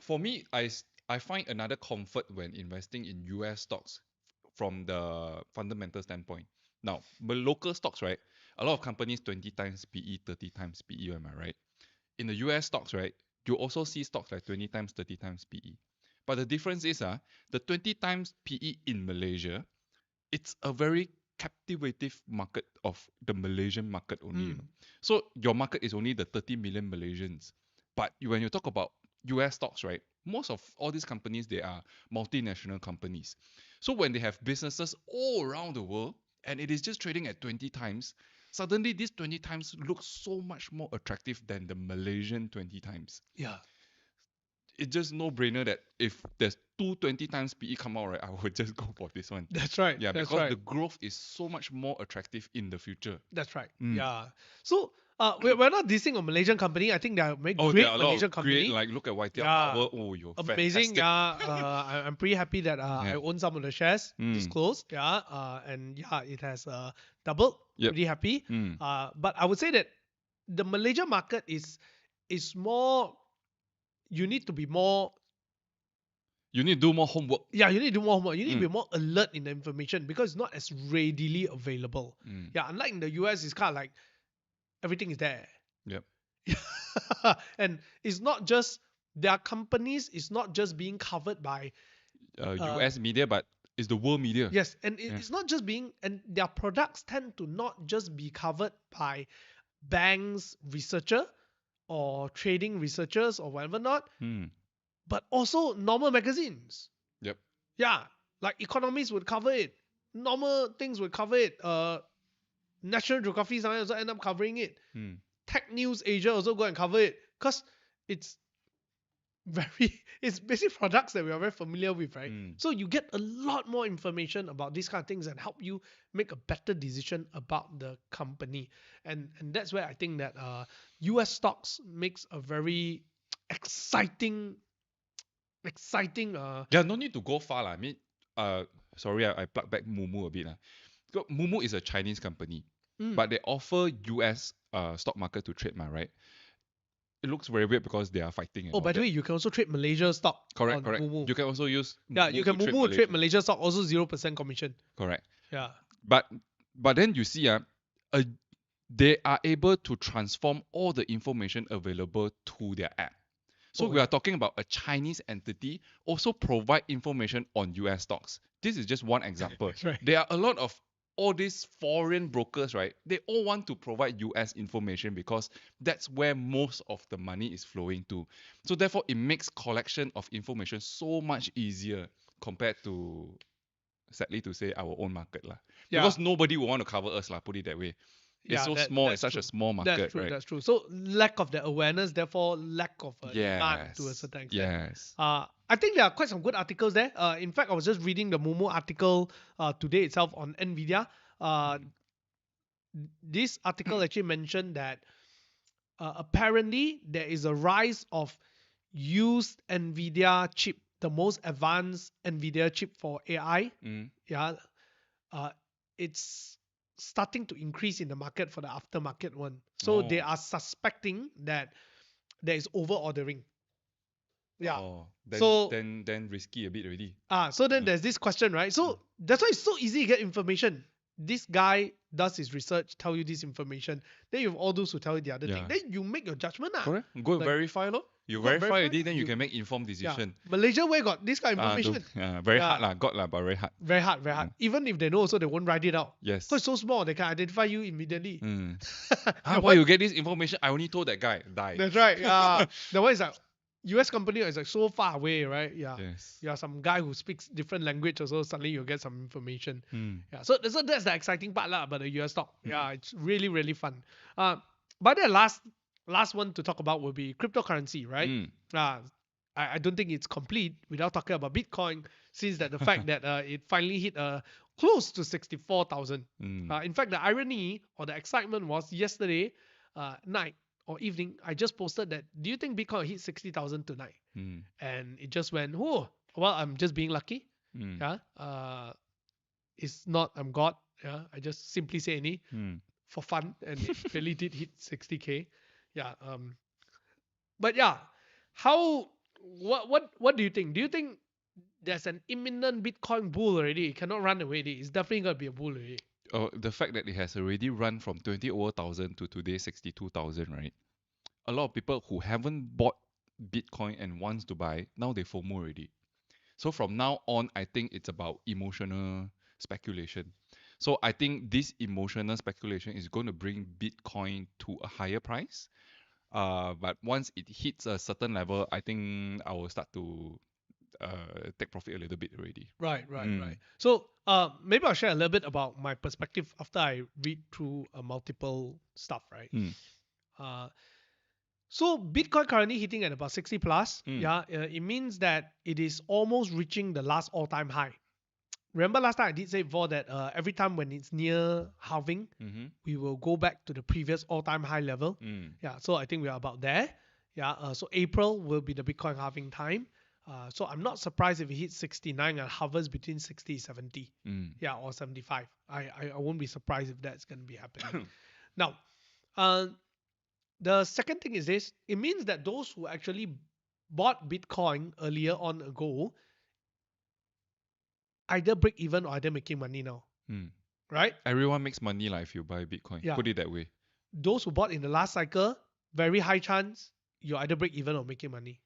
For me, I find another comfort when investing in US stocks from the fundamental standpoint. Now, but local stocks, right? A lot of companies 20 times PE, 30 times PE, am I right? In the US stocks, right? You also see stocks like 20 times, 30 times PE. But the difference is the 20 times PE in Malaysia, it's a very captivative market of the Malaysian market only. You know. So your market is only the 30 million Malaysians. But when you talk about US stocks, right? Most of all these companies, they are multinational companies. So when they have businesses all around the world and it is just trading at 20 times, suddenly this 20 times looks so much more attractive than the Malaysian 20 times. Yeah. It's just no brainer that if there's 220 times PE come out, right, I would just go for this one. That's right. Yeah, that's because right. the growth is so much more attractive in the future. That's right. Mm. Yeah. So we're not dissing a Malaysian company. I think they are very great there are a lot Malaysian of company. great, like look at YTL Yeah. Power. Oh, you're Amazing. fantastic. Yeah. I'm pretty happy that I Yeah. own some of the shares disclosed. Yeah. And yeah, it has doubled. Yep. Pretty happy. Mm. But I would say that the Malaysian market is more. You need to be more. You need to do more homework. Yeah, you need to do more homework. You need to be more alert in the information because it's not as readily available. Mm. Yeah, unlike in the US, it's kind of like everything is there. Yep. And it's not just their companies is not just being covered by US media, but it's the world media. yes, and it's not just being, and their products tend to not just be covered by banks researcher or trading researchers or whatever not, but also normal magazines. Yep. Yeah, like economists would cover it, normal things would cover it. National Geography sometimes also end up covering it. Tech News Asia also go and cover it because it's basic products that we are very familiar with, right? So you get a lot more information about these kind of things and help you make a better decision about the company. And that's where I think that US stocks makes a very exciting Yeah, no need to go far. I mean, sorry, I plug back MooMoo a bit. MooMoo is a Chinese company, but they offer US stock market to trade, right? It looks very weird because they are fighting. Oh, by the way, you can also trade Malaysia stock. Correct. MooMoo. You can also use you can MooMoo trade Malaysia stock, also 0% commission. Correct. Yeah. But then you see, uh, they are able to transform all the information available to their app. So Oh, we yeah. are talking about a Chinese entity also provide information on US stocks. This is just one example. That's right. There are a lot of all these foreign brokers, right? They all want to provide US information because that's where most of the money is flowing to. So therefore, it makes collection of information so much easier compared to, sadly to say, our own market lah. Yeah. Because nobody will want to cover us lah. Put it that way. It's Yeah, so small. that's It's such true. a small That's market, true. right? That's true. So lack of the awareness, therefore lack of demand to a Yes. certain extent. Yes. I think there are quite some good articles there. In fact, I was just reading the MooMoo article today itself on Nvidia. This article actually mentioned that apparently there is a rise of used Nvidia chip, the most advanced Nvidia chip for AI. Mm. Yeah, it's starting to increase in the market for the aftermarket one. So they Oh. are suspecting that there is over ordering. Yeah. Oh, then So then risky a bit already. so then there's this question, right? So that's why it's so easy to get information. This guy does his research, tell you this information. Then you have all those who tell you the other thing. Yeah. Then you make your judgment. Correct. Go Like, verify lo. You go verify verify, already, then you you- can make informed Yeah. decision. Malaysia where got this kind of information? Very Yeah. hard lah. Got lah, but very hard. Very hard, very hard. Even if they know also, they won't write it out. Yes. Because it's so small, they can identify you immediately. Mm. The Why one- you get this information? I only told that guy. Die. That's right. Yeah. The one is like US company is like so far away, right? Yeah. Yes. You are some guy who speaks different language also, suddenly you'll get some information. Mm. Yeah. So that's the exciting part lah about the US stock. Yeah, it's really, really fun. But the last one to talk about will be cryptocurrency, right? Mm. I don't think it's complete without talking about Bitcoin, since that the fact that it finally hit close to 64,000. Mm. In fact, the irony or the excitement was yesterday night or evening, I just posted that, do you think Bitcoin will hit 60,000 tonight? Mm. And it just went, oh, well, I'm just being lucky. Mm. Yeah. It's not, I'm God. Yeah. I just simply say any Mm. for fun. And it really did hit 60K. Yeah. But yeah, what do you think? Do you think there's an imminent Bitcoin bull already? It cannot run away. It's definitely going to be a bull already. Oh, the fact that it has already run from 20,000 to today 62,000, right? A lot of people who haven't bought Bitcoin and wants to buy, now they FOMO already. So from now on, I think it's about emotional speculation. So I think this emotional speculation is going to bring Bitcoin to a higher price. But once it hits a certain level, I think I will start to take profit a little bit already. Right. So maybe I'll share a little bit about my perspective after I read through multiple stuff, right? So Bitcoin currently hitting at about 60 plus. Yeah, it means that it is almost reaching the last all-time high. Remember last time I did say before that every time when it's near halving, we will go back to the previous all-time high level. Yeah, so I think we are about there. Yeah, so April will be the Bitcoin halving time. So I'm not surprised if it hits 69 and hovers between 60 and 70. Yeah, or 75. I won't be surprised if that's going to be happening. Now, the second thing is this. It means that those who actually bought Bitcoin earlier on ago either break even or either making money now. Right? Everyone makes money like if you buy Bitcoin. Yeah. Put it that way. Those who bought in the last cycle, very high chance you either break even or making money.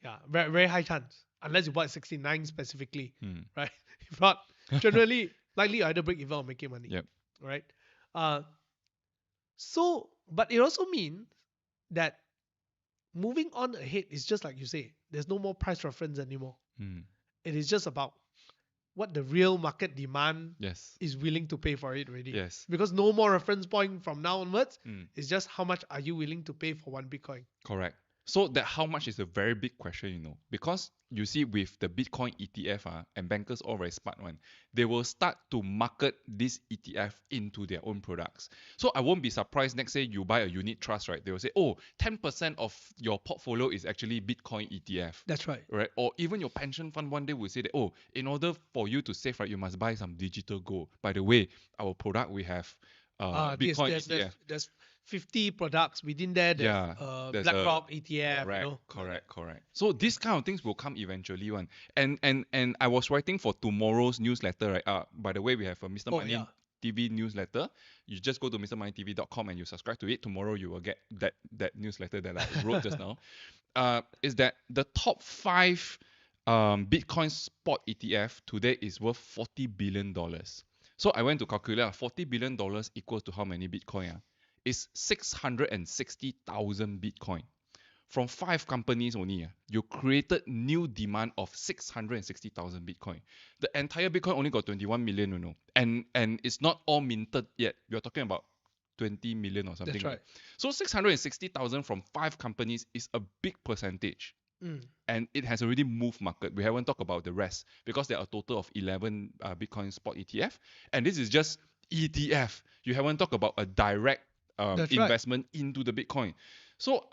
Yeah, very, very high chance. Unless you bought 69 specifically. Right? If not, generally, likely you either break even or making money. Yep. Right? So, but it also means that moving on ahead is just like you say, there's no more price reference anymore. It is just about what the real market demand is willing to pay for it already. Yes. Because no more reference point from now onwards. It's just how much are you willing to pay for one Bitcoin. Correct. So that how much is a very big question, because you see with the Bitcoin ETF and bankers all very smart one, they will start to market this ETF into their own products. So I won't be surprised next say you buy a unit trust, right? They will say, 10% of your portfolio is actually Bitcoin ETF. That's right. Right? Or even your pension fund one day will say that, in order for you to save, right, you must buy some digital gold. By the way, our product we have Bitcoin ETF. 50 products within there. There's Yeah, there's a BlackRock ETF, correct, like that. correct. So these kind of things will come eventually, one. And I was writing for tomorrow's newsletter, right? By the way, we have a Mr. Oh Money yeah, TV newsletter. You just go to mrmoneytv.com and you subscribe to it. Tomorrow you will get that newsletter that I wrote just now. Is that the top five Bitcoin spot ETF today is worth $40 billion. So I went to calculate $40 billion equals to how many Bitcoin? It's 660,000 Bitcoin. From five companies only, you created new demand of 660,000 Bitcoin. The entire Bitcoin only got 21 million, and it's not all minted yet. You're talking about 20 million or something. that's right. So 660,000 from five companies is a big percentage. Mm. And it has already moved market. We haven't talked about the rest because there are a total of 11 Bitcoin spot ETF. And this is just ETF. You haven't talked about a direct That's right. investment into the Bitcoin. So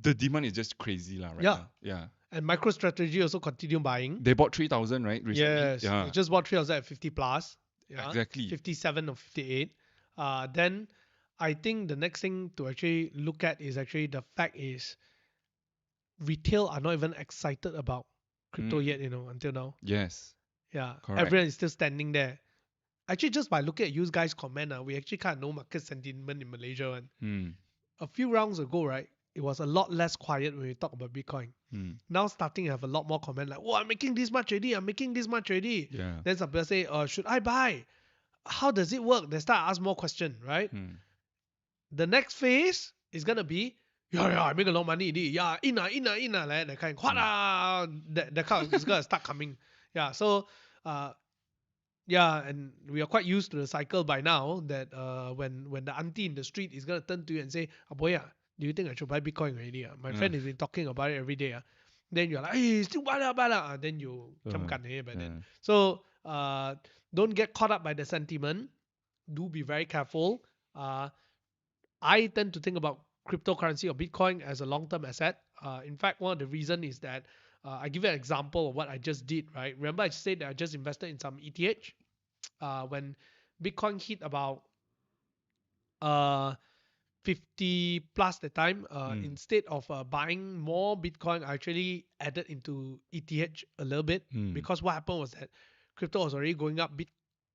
the demand is just crazy right Yeah. now. Yeah. And MicroStrategy also continue buying. They bought 3,000, right? Recently? Yes, Yeah. they just bought 3,000 at 50 plus. Yeah, Exactly. 57 or 58. Then I think the next thing to actually look at is actually the fact is retail are not even excited about crypto yet, until now. Yes. Yeah, Correct. everyone is still standing there. Actually, just by looking at you guys' comment, we actually kind of know market sentiment in Malaysia. And a few rounds ago, right, it was a lot less quiet when we talk about Bitcoin. Now starting to have a lot more comment like, oh, I'm making this much already. I'm making this much already. Yeah. Then some people say, should I buy? How does it work? They start to ask more questions, right? The next phase is going to be, yeah, I make a lot of money already. Yeah, like that kind. That kind of is going to start coming. Yeah, so, yeah, and we are quite used to the cycle by now that when the auntie in the street is going to turn to you and say, boy, do you think I should buy Bitcoin already? My friend has been talking about it every day. Then you're like, hey, still buy that. Then you jump by then. So don't get caught up by the sentiment. Do be very careful. I tend to think about cryptocurrency or Bitcoin as a long-term asset. In fact, one of the reasons is that I give you an example of what I just did, right? Remember I said that I just invested in some ETH when Bitcoin hit about 50 plus the time. Instead of buying more Bitcoin, I actually added into ETH a little bit because what happened was that crypto was already going up.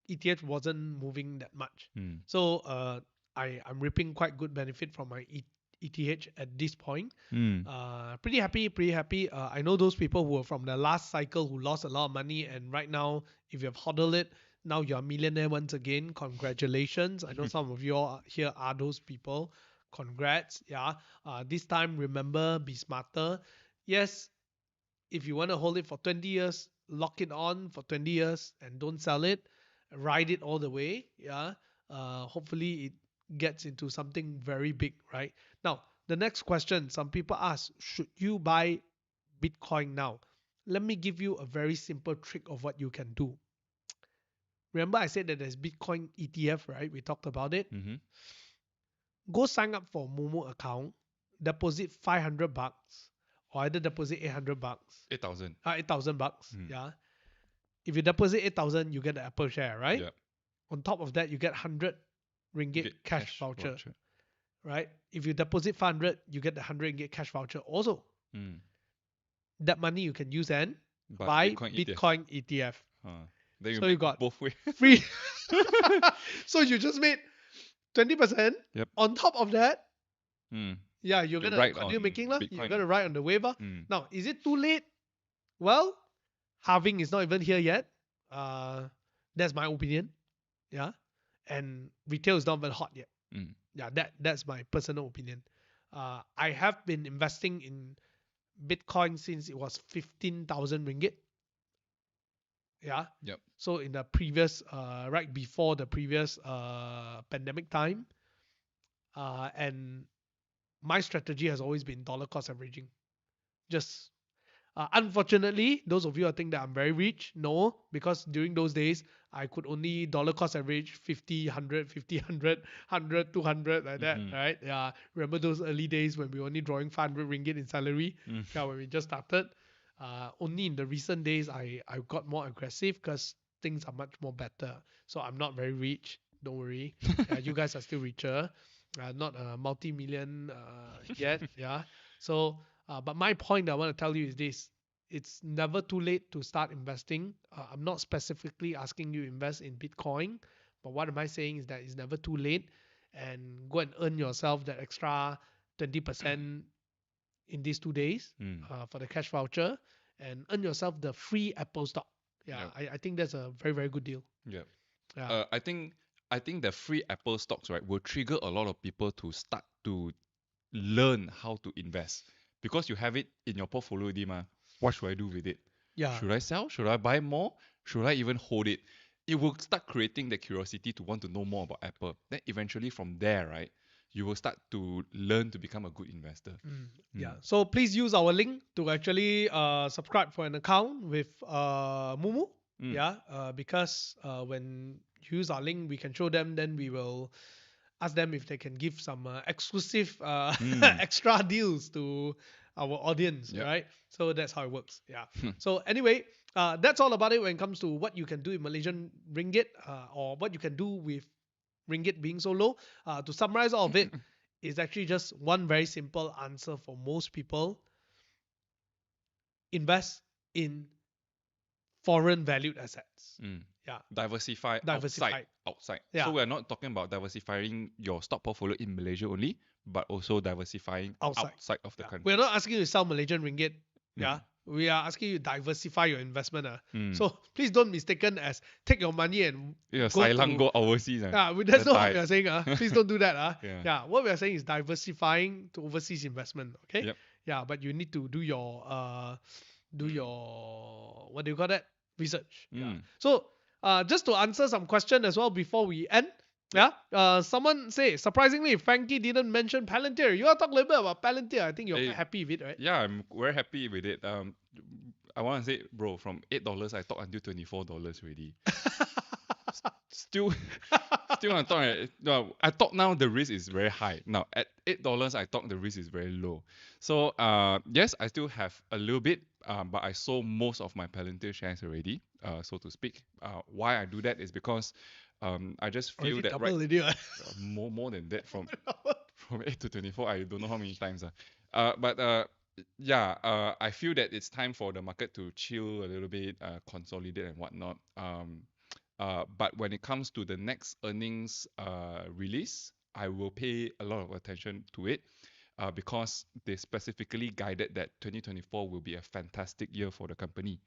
ETH wasn't moving that much. So I'm reaping quite good benefit from my ETH at this point. Pretty happy. I know those people who were from the last cycle who lost a lot of money, and right now, if you have hodled it, now you're a millionaire once again. Congratulations. I know some of you all here are those people. Congrats. Yeah. This time, remember, be smarter. Yes, if you want to hold it for 20 years, lock it on for 20 years and don't sell it. Ride it all the way. Yeah. Hopefully it gets into something very big, right? Now, the next question, some people ask, should you buy Bitcoin now? Let me give you a very simple trick of what you can do. Remember I said that there's Bitcoin ETF, right? We talked about it. Go sign up for MooMoo account, deposit $500 or either deposit $800. 8,000. 8,000 bucks. Yeah. If you deposit 8,000, you get the Apple share, right? Yep. On top of that, you get 100 ringgit cash voucher, right? If you deposit 500, you get the 100 ringgit cash voucher also. That money you can use and buy Bitcoin ETF. Then you got both ways. Free. So you just made 20%. Yep. On top of that, yeah, you're To gonna ride continue on making lah. You're Bitcoin. gonna ride on the wave. Now, is it too late? Well, halving is not even here yet. That's my opinion. Yeah. And retail is not very hot yet. Yeah, that's my personal opinion. I have been investing in Bitcoin since it was 15,000 ringgit. Yeah. Yep. So in the previous, right before the previous pandemic time, and my strategy has always been dollar cost averaging. Just unfortunately, those of you who think that I'm very rich, no, because during those days I could only dollar cost average 50, 100, 50, 100, 100, 200 like that, right? Yeah. Remember those early days when we were only drawing 500 ringgit in salary? Yeah, when we just started. Only in the recent days I got more aggressive because things are much more better. So I'm not very rich. Don't worry. You guys are still richer. not a multi-million yet. Yeah. So, but my point I want to tell you is this: it's never too late to start investing. I'm not specifically asking you to invest in Bitcoin, but what am I saying is that it's never too late, and go and earn yourself that extra 20% in these 2 days Mm. for the cash voucher, and earn yourself the free Apple stock. Yeah, Yep. I think that's a very, very good deal. Yep. Yeah. I think the free Apple stocks, right, will trigger a lot of people to start to learn how to invest because you have it in your portfolio, Dima. What should I do with it? Yeah. Should I sell? Should I buy more? Should I even hold it? It will start creating the curiosity to want to know more about Apple. Then eventually from there, right, you will start to learn to become a good investor. Yeah. Mm. So please use our link to actually subscribe for an account with MooMoo. Mm. Yeah. Because when you use our link, we can show them. Then we will ask them if they can give some exclusive Mm. extra deals to our audience. Yep. Right. So that's how it works. Yeah. So anyway, that's all about it when it comes to what you can do in Malaysian ringgit or what you can do with ringgit being so low. To summarize all of it, is actually just one very simple answer for most people: invest in foreign valued assets. Mm. Yeah, Diversify outside. diversify. Outside. So Yeah, we're not talking about diversifying your stock portfolio in Malaysia only, but also diversifying outside. outside of the Yeah, we're country. not asking you to sell Malaysian ringgit. No. Yeah, we are asking you to diversify your investment. Mm. So please don't mistaken as take your money and Yeah, go Sailang to. go overseas. That's Then not what die. we are saying. Please don't do that. Yeah. Yeah, what we are saying is diversifying to overseas investment. Okay. Yep. Yeah, but you need to do your what do you call that, research. Yeah. Mm. So just to answer some question as well before we end. Yep. Yeah. Someone say surprisingly Frankie didn't mention Palantir. You want to talk a little bit about Palantir? I think you're Eh, quite happy with it, right? yeah, I'm very happy with it. I want to say, bro, from $8 I talk until $24 already. Still, still on top. No, I thought now the risk is very high. Now at $8, I thought the risk is very low. So yes, I still have a little bit, but I sold most of my Palantir shares already, so to speak. Why I do that is because I just feel Already that double already, right? more than that from 8 to 24. I don't know how many times. But yeah, I feel that it's time for the market to chill a little bit, consolidate and whatnot. But when it comes to the next earnings release, I will pay a lot of attention to it because they specifically guided that 2024 will be a fantastic year for the company.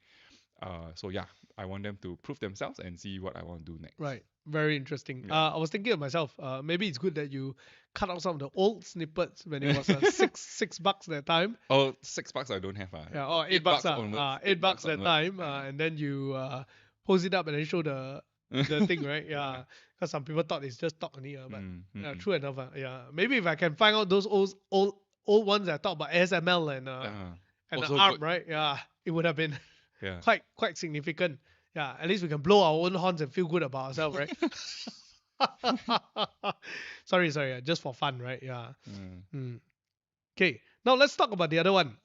So yeah, I want them to prove themselves and see what I want to do next. Right. Very interesting. Yeah. I was thinking of myself. Maybe it's good that you cut out some of the old snippets when it was $6 that time. Oh, $6 I don't have. Yeah, or eight Eight bucks. bucks onwards. $8 that Onwards. time. And then you post it up and then show the thing, right? Yeah. Because some people thought it's just talk only. But true enough. Yeah. Maybe if I can find out those old ones that talk about ASML and the Also ARM, good. right? Yeah, it would have been Yeah. quite significant. Yeah, at least we can blow our own horns and feel good about ourselves, right? sorry, just for fun, right? Yeah. Mm. Okay, now let's talk about the other one.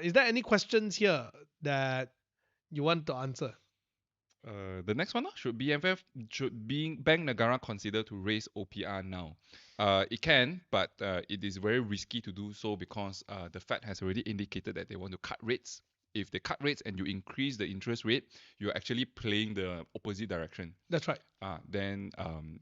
Is there any questions here that you want to answer? The next one, should being Bank Negara consider to raise OPR now? It can, but it is very risky to do so because the Fed has already indicated that they want to cut rates. If they cut rates and you increase the interest rate, you're actually playing the opposite direction. That's right. Then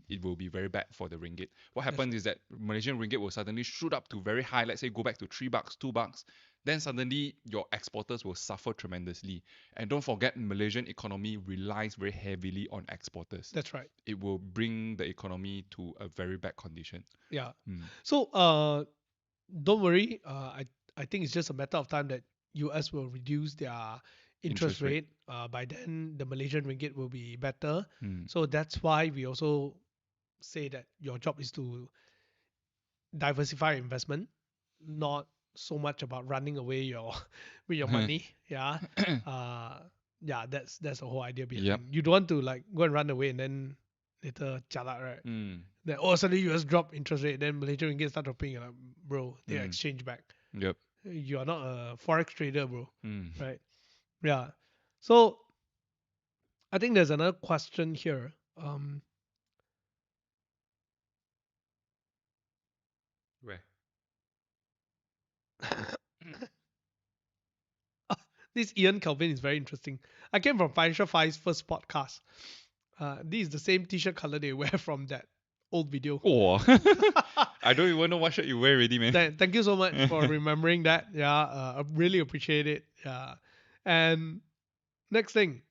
it will be very bad for the ringgit. What That's happens is that Malaysian ringgit will suddenly shoot up to very high, let's say go back to $3, $2. Then suddenly your exporters will suffer tremendously. And don't forget, Malaysian economy relies very heavily on exporters. That's right. It will bring the economy to a very bad condition. Yeah. Mm. So don't worry. I think it's just a matter of time that US will reduce their interest Interest rate. rate. By then, the Malaysian ringgit will be better. Mm. So that's why we also say that your job is to diversify investment, not so much about running away your with your money. Yeah. Yeah, that's the whole idea behind. Yep. You don't want to like go and run away and then later jialat, right? Mm. Then suddenly US drop interest rate, then Malaysian ringgit start dropping. You're like, bro, they exchange back. Yep. You are not a forex trader, bro. Mm. Right? Yeah. So I think there's another question here. Where? This Ian Calvin is very interesting. I came from Financial Five's first podcast. This is the same t-shirt color they wear from that old video. Oh, I don't even know what shirt you wear already, man. Thank you so much for remembering that. Yeah, I really appreciate it. Yeah. And next thing,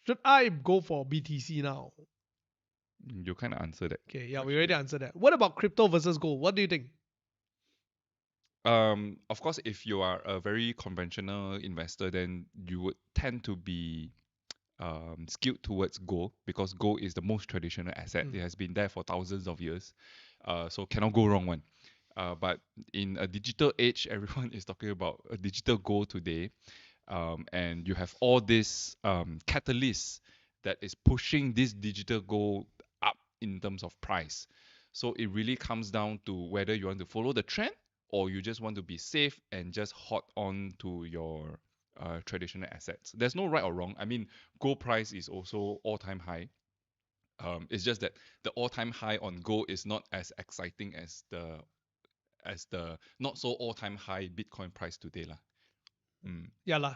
should I go for BTC now? You kind of answered that. Okay, yeah, we already answered that. What about crypto versus gold? What do you think? Of course, if you are a very conventional investor, then you would tend to be skewed towards gold because gold is the most traditional asset. It has been there for thousands of years, so cannot go wrong one. But in a digital age, everyone is talking about a digital gold today, and you have all this catalysts that is pushing this digital gold up in terms of price. So it really comes down to whether you want to follow the trend or you just want to be safe and just hold on to your traditional assets. There's no right or wrong. I mean, gold price is also all-time high. It's just that the all-time high on gold is not as exciting as the not so all-time high Bitcoin price today lah. Yeah lah.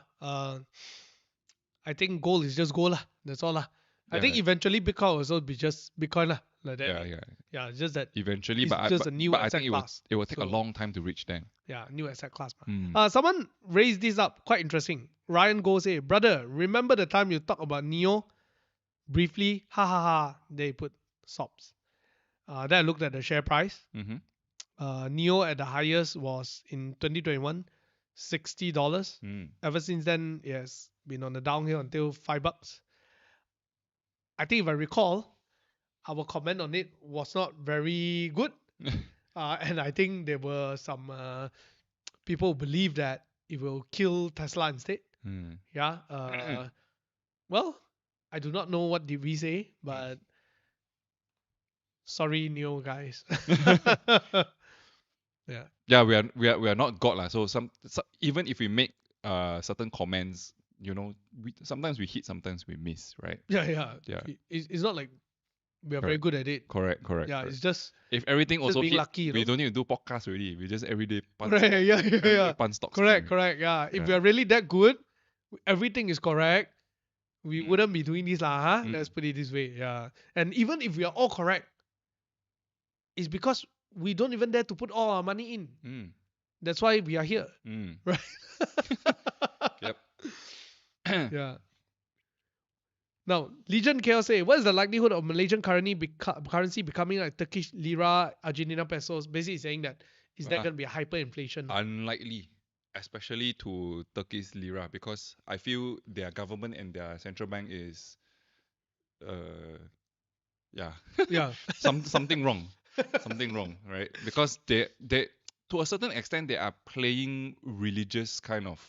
I think gold is just gold lah. That's all lah. I think Yeah. eventually Bitcoin will also be just Bitcoin lah. Like that. Yeah, yeah. Yeah, it's just that Eventually, it's but just a new but I asset think class. it will take a So, long time to reach there. Yeah, new asset class. Mm. Someone raised this up, quite interesting. Ryan goes, "Hey, brother, remember the time you talked about Neo? Briefly, ha ha ha." They put sobs. Then I looked at the share price. Mm-hmm. Neo at the highest was in 2021, $60. Mm. Ever since then, it has been on the downhill until $5. I think if I recall, our comment on it was not very good. And I think there were some people who believe that it will kill Tesla instead. Mm. Yeah. Well, I do not know what did we say, but sorry, Neo guys. Yeah. Yeah, we are not God lah. So even if we make certain comments, sometimes we hit, sometimes we miss, right? Yeah. Yeah. It's not like we are very good at it. Correct. Yeah, correct. it's just If everything just also being hit, lucky, we don't need to do podcast already. We just everyday punch correct. Yeah. punch stocks. Correct. Yeah. If we are really that good, everything is correct, we wouldn't be doing this lah, huh? Let's put it this way. Yeah. And even if we are all correct, it's because we don't even dare to put all our money in. Mm. That's why we are here. Right? Yep. Yeah. Now, Legion Chaos say, what is the likelihood of Malaysian currency becoming like Turkish lira, Argentina pesos? Basically saying that is that going to be a hyperinflation? Unlikely, especially to Turkish lira, because I feel their government and their central bank is, Yeah. something wrong, right? Because they to a certain extent they are playing religious kind of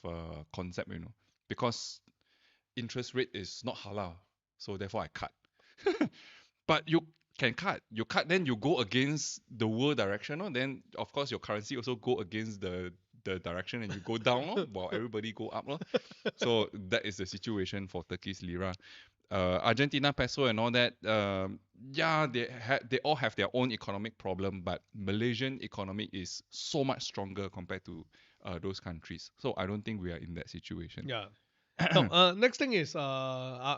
concept, because interest rate is not halal, so therefore I cut. But you can cut. You cut, then you go against the world direction, then of course your currency also go against the direction and you go down, while everybody go up. So that is the situation for Turkish lira. Argentina peso and all that, they all have their own economic problem, but Malaysian economy is so much stronger compared to those countries. So I don't think we are in that situation. Yeah. No, next thing is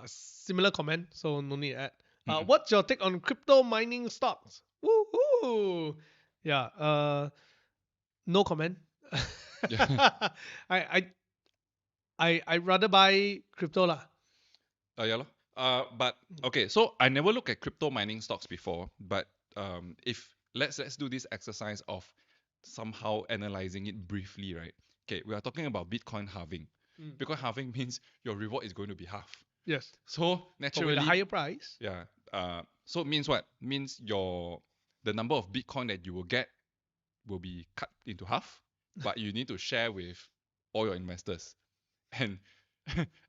similar comment, so no need to add. What's your take on crypto mining stocks? Woohoo! Yeah. No comment. Yeah. I rather buy crypto lah. Yeah. But okay, so I never looked at crypto mining stocks before, but if let's do this exercise of somehow analyzing it briefly, right? Okay, we are talking about Bitcoin halving. Bitcoin halving means your reward is going to be half. Yes. So But naturally, with a higher price. yeah. So it means what? Means the number of Bitcoin that you will get will be cut into half, but you need to share with all your investors. And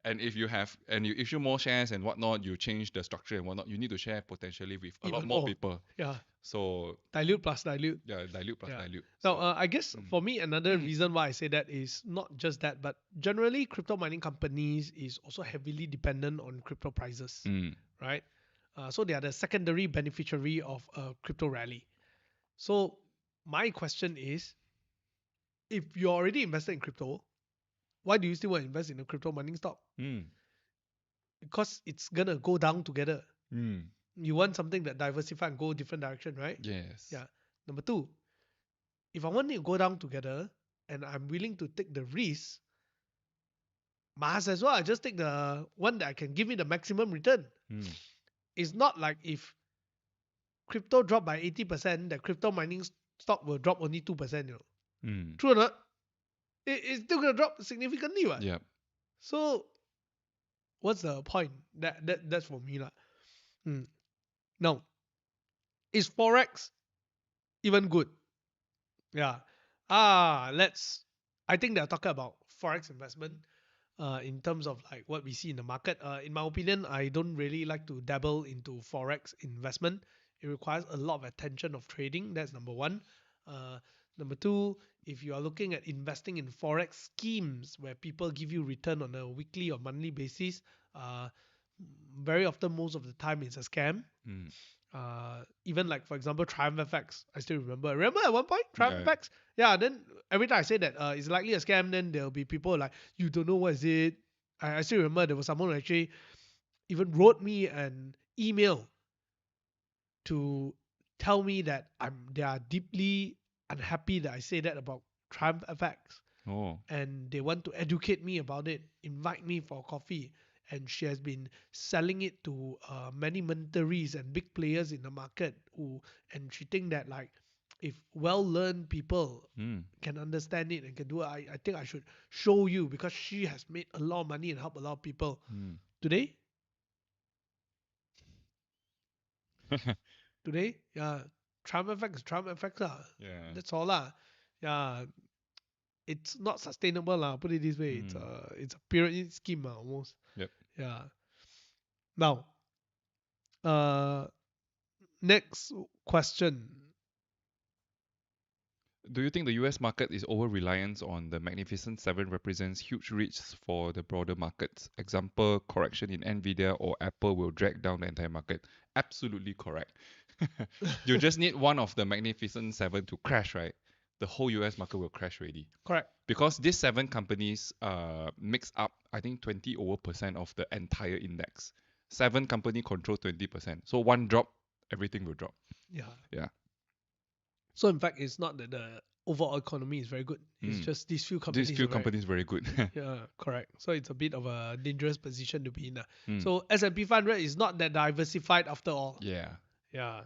and if you issue more shares and whatnot, you change the structure and whatnot, you need to share potentially with a lot Even more more. people. Yeah. So Dilute plus dilute. yeah, dilute plus Yeah. dilute. Now, I guess for me, another reason why I say that is not just that, but generally, crypto mining companies is also heavily dependent on crypto prices, right? So they are the secondary beneficiary of a crypto rally. So my question is, if you're already invested in crypto, why do you still want to invest in a crypto mining stock? Mm. Because it's gonna go down together. Mm. You want something that diversify and go different direction, right? Yes. Yeah. Number two, if I want it to go down together and I'm willing to take the risk, might as well I just take the one that I can give me the maximum return. Mm. It's not like if crypto drop by 80%, the crypto mining stock will drop only 2%, Mm. True or not? It's still gonna drop significantly, what? Yep. So what's the point? That's for me, lah. Now, is forex even good? Yeah. Let's. I think they're talking about forex investment. In terms of like what we see in the market. In my opinion, I don't really like to dabble into forex investment. It requires a lot of attention of trading. That's number one. Uh, Number two, if you are looking at investing in forex schemes where people give you return on a weekly or monthly basis, uh, very often, most of the time, it's a scam. Mm. Even like for example Triumph FX, I still remember. Remember at one point Triumph Yeah. FX? Yeah. Then every time I say that it's likely a scam, then there'll be people like you don't know what is it. I still remember there was someone who actually even wrote me an email to tell me that they are deeply unhappy that I say that about Triumph FX, Oh. and they want to educate me about it, invite me for coffee. And she has been selling it to many monetaries and big players in the market and she think that like if well-learned people Mm. can understand it and can do it, I think I should show you because she has made a lot of money and helped a lot of people. Mm. Today, yeah, Trump FX lah. Yeah. That's all lah. Yeah, it's not sustainable lah. Put it this way, Mm. it's a pyramid scheme lah, almost. Yep. Yeah. Now, uh, next question. Do you think the US market is over reliance on the Magnificent Seven represents huge risks for the broader markets? Example, correction in Nvidia or Apple will drag down the entire market. Absolutely correct. You just need one of the Magnificent Seven to crash, right? The whole US market will crash already. Correct. Because these seven companies makes up, I think, 20 over percent of the entire index. Seven company control 20%. So one drop, everything will drop. Yeah. Yeah. So in fact, it's not that the overall economy is very good. It's just these few companies. These few are very- companies very good. Yeah, correct. So it's a bit of a dangerous position to be in. Mm. So S&P 500 is not that diversified after all. Yeah. Yeah.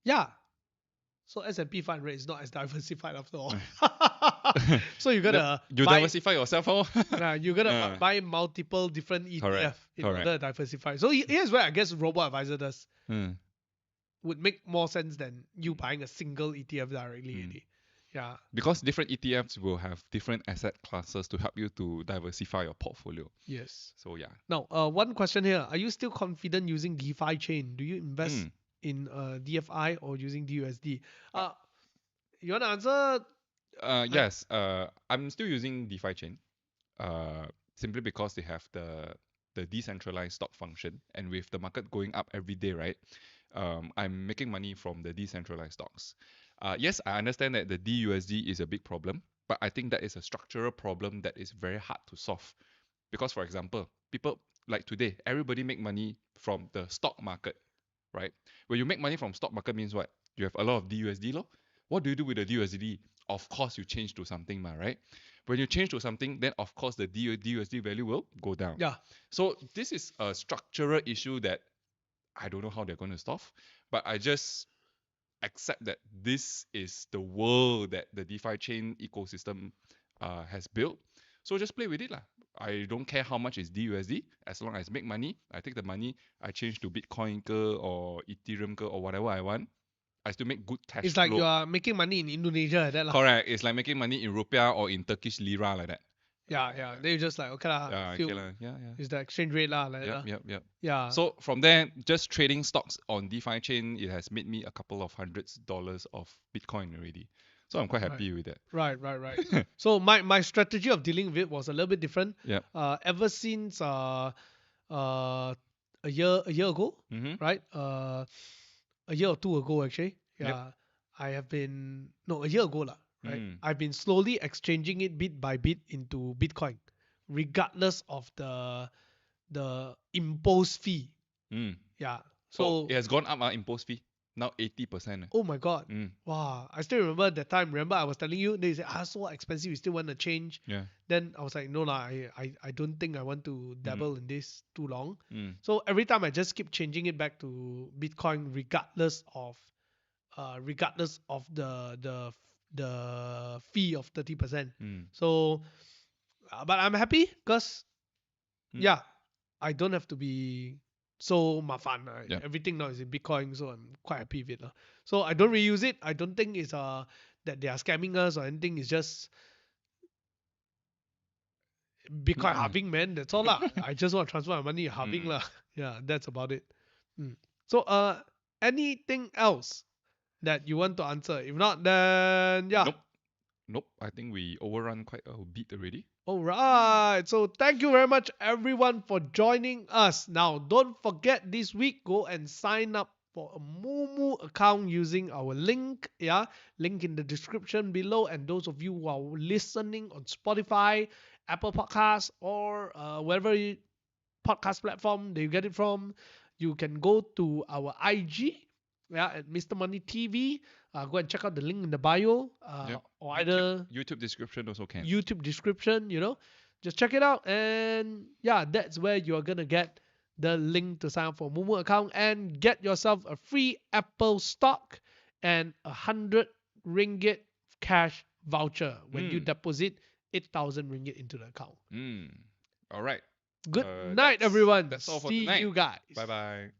Yeah. So S&P 500 is not as diversified after all. So you gotta You buy, diversify yourself, oh? you gotta buy multiple different ETF Correct, in correct. order to diversify. So here's where I guess robo-advisor does Mm. would make more sense than you buying a single ETF directly. Really. Yeah. Because different ETFs will have different asset classes to help you to diversify your portfolio. Yes. So yeah. Now, one question here: are you still confident using DeFi chain? Do you invest in DFI or using DUSD? You want to answer? Yes. I'm still using DeFi chain. Simply because they have the decentralized stock function, and with the market going up every day, right? I'm making money from the decentralized stocks. Yes, I understand that the DUSD is a big problem, but I think that is a structural problem that is very hard to solve. Because, for example, people like today, everybody make money from the stock market, right? When you make money from stock market means what? You have a lot of DUSD, lo. What do you do with the DUSD? Of course, you change to something, right? When you change to something, then of course the DUSD value will go down. Yeah. So this is a structural issue that I don't know how they're going to solve, but I just accept that this is the world that the DeFi chain ecosystem has built. So just play with it lah. I don't care how much is DUSD, as long as I make money. I take the money, I change to Bitcoin or Ethereum or whatever I want. I still make good cash It's flow. like you are making money in Indonesia like that lah. Correct. It's like making money in rupiah or in Turkish lira like that. Yeah. Then you just like okay lah. Okay lah. Yeah. It's the exchange rate lah like that. Yep. Yeah. So from there, just trading stocks on DeFi chain, it has made me a couple of $100s of Bitcoin already. So I'm quite happy with that. Right. So my strategy of dealing with it was a little bit different. Yep. Ever since a a year ago, Mm-hmm. right? A year or two ago actually. Yep. Yeah, I have been no a year ago lah, right? Mm. I've been slowly exchanging it bit by bit into Bitcoin, regardless of the imposed fee. Mm. Yeah. Oh, So it has gone up, impost fee. Now 80%. oh my god. Mm. Wow. I still remember that time. Remember I was telling you, they said, so expensive, you still want to change. Yeah. Then I was like, no lah, I don't think I want to dabble in this too long. Mm. So every time I just keep changing it back to Bitcoin regardless of the fee of 30%. Mm. So but I'm happy because Mm. yeah, I don't have to be so mafan. Yeah. Everything now is in Bitcoin, so I'm quite happy with it. So I don't reuse it. I don't think it's that they are scamming us or anything. It's just Bitcoin Mm-mm. halving, man. That's all lah. I just want to transfer my money halving Mm. lah. Yeah, that's about it. Mm. So anything else that you want to answer? If not, then yeah. Nope. Nope. I think we overrun quite a bit already. All right. So thank you very much, everyone, for joining us. Now, don't forget this week, go and sign up for a MooMoo account using our link. Yeah, link in the description below. And those of you who are listening on Spotify, Apple Podcasts, or wherever podcast platform that you get it from, you can go to our IG, yeah, at Mr. Money TV. Go and check out the link in the bio, Yep. or either YouTube description also can. YouTube description, just check it out. And yeah, that's where you're going to get the link to sign up for MooMoo account and get yourself a free Apple stock and 100 ringgit cash voucher when you deposit 8,000 ringgit into the account. All right. Good night, everyone. That's all for See tonight. you guys. Bye bye.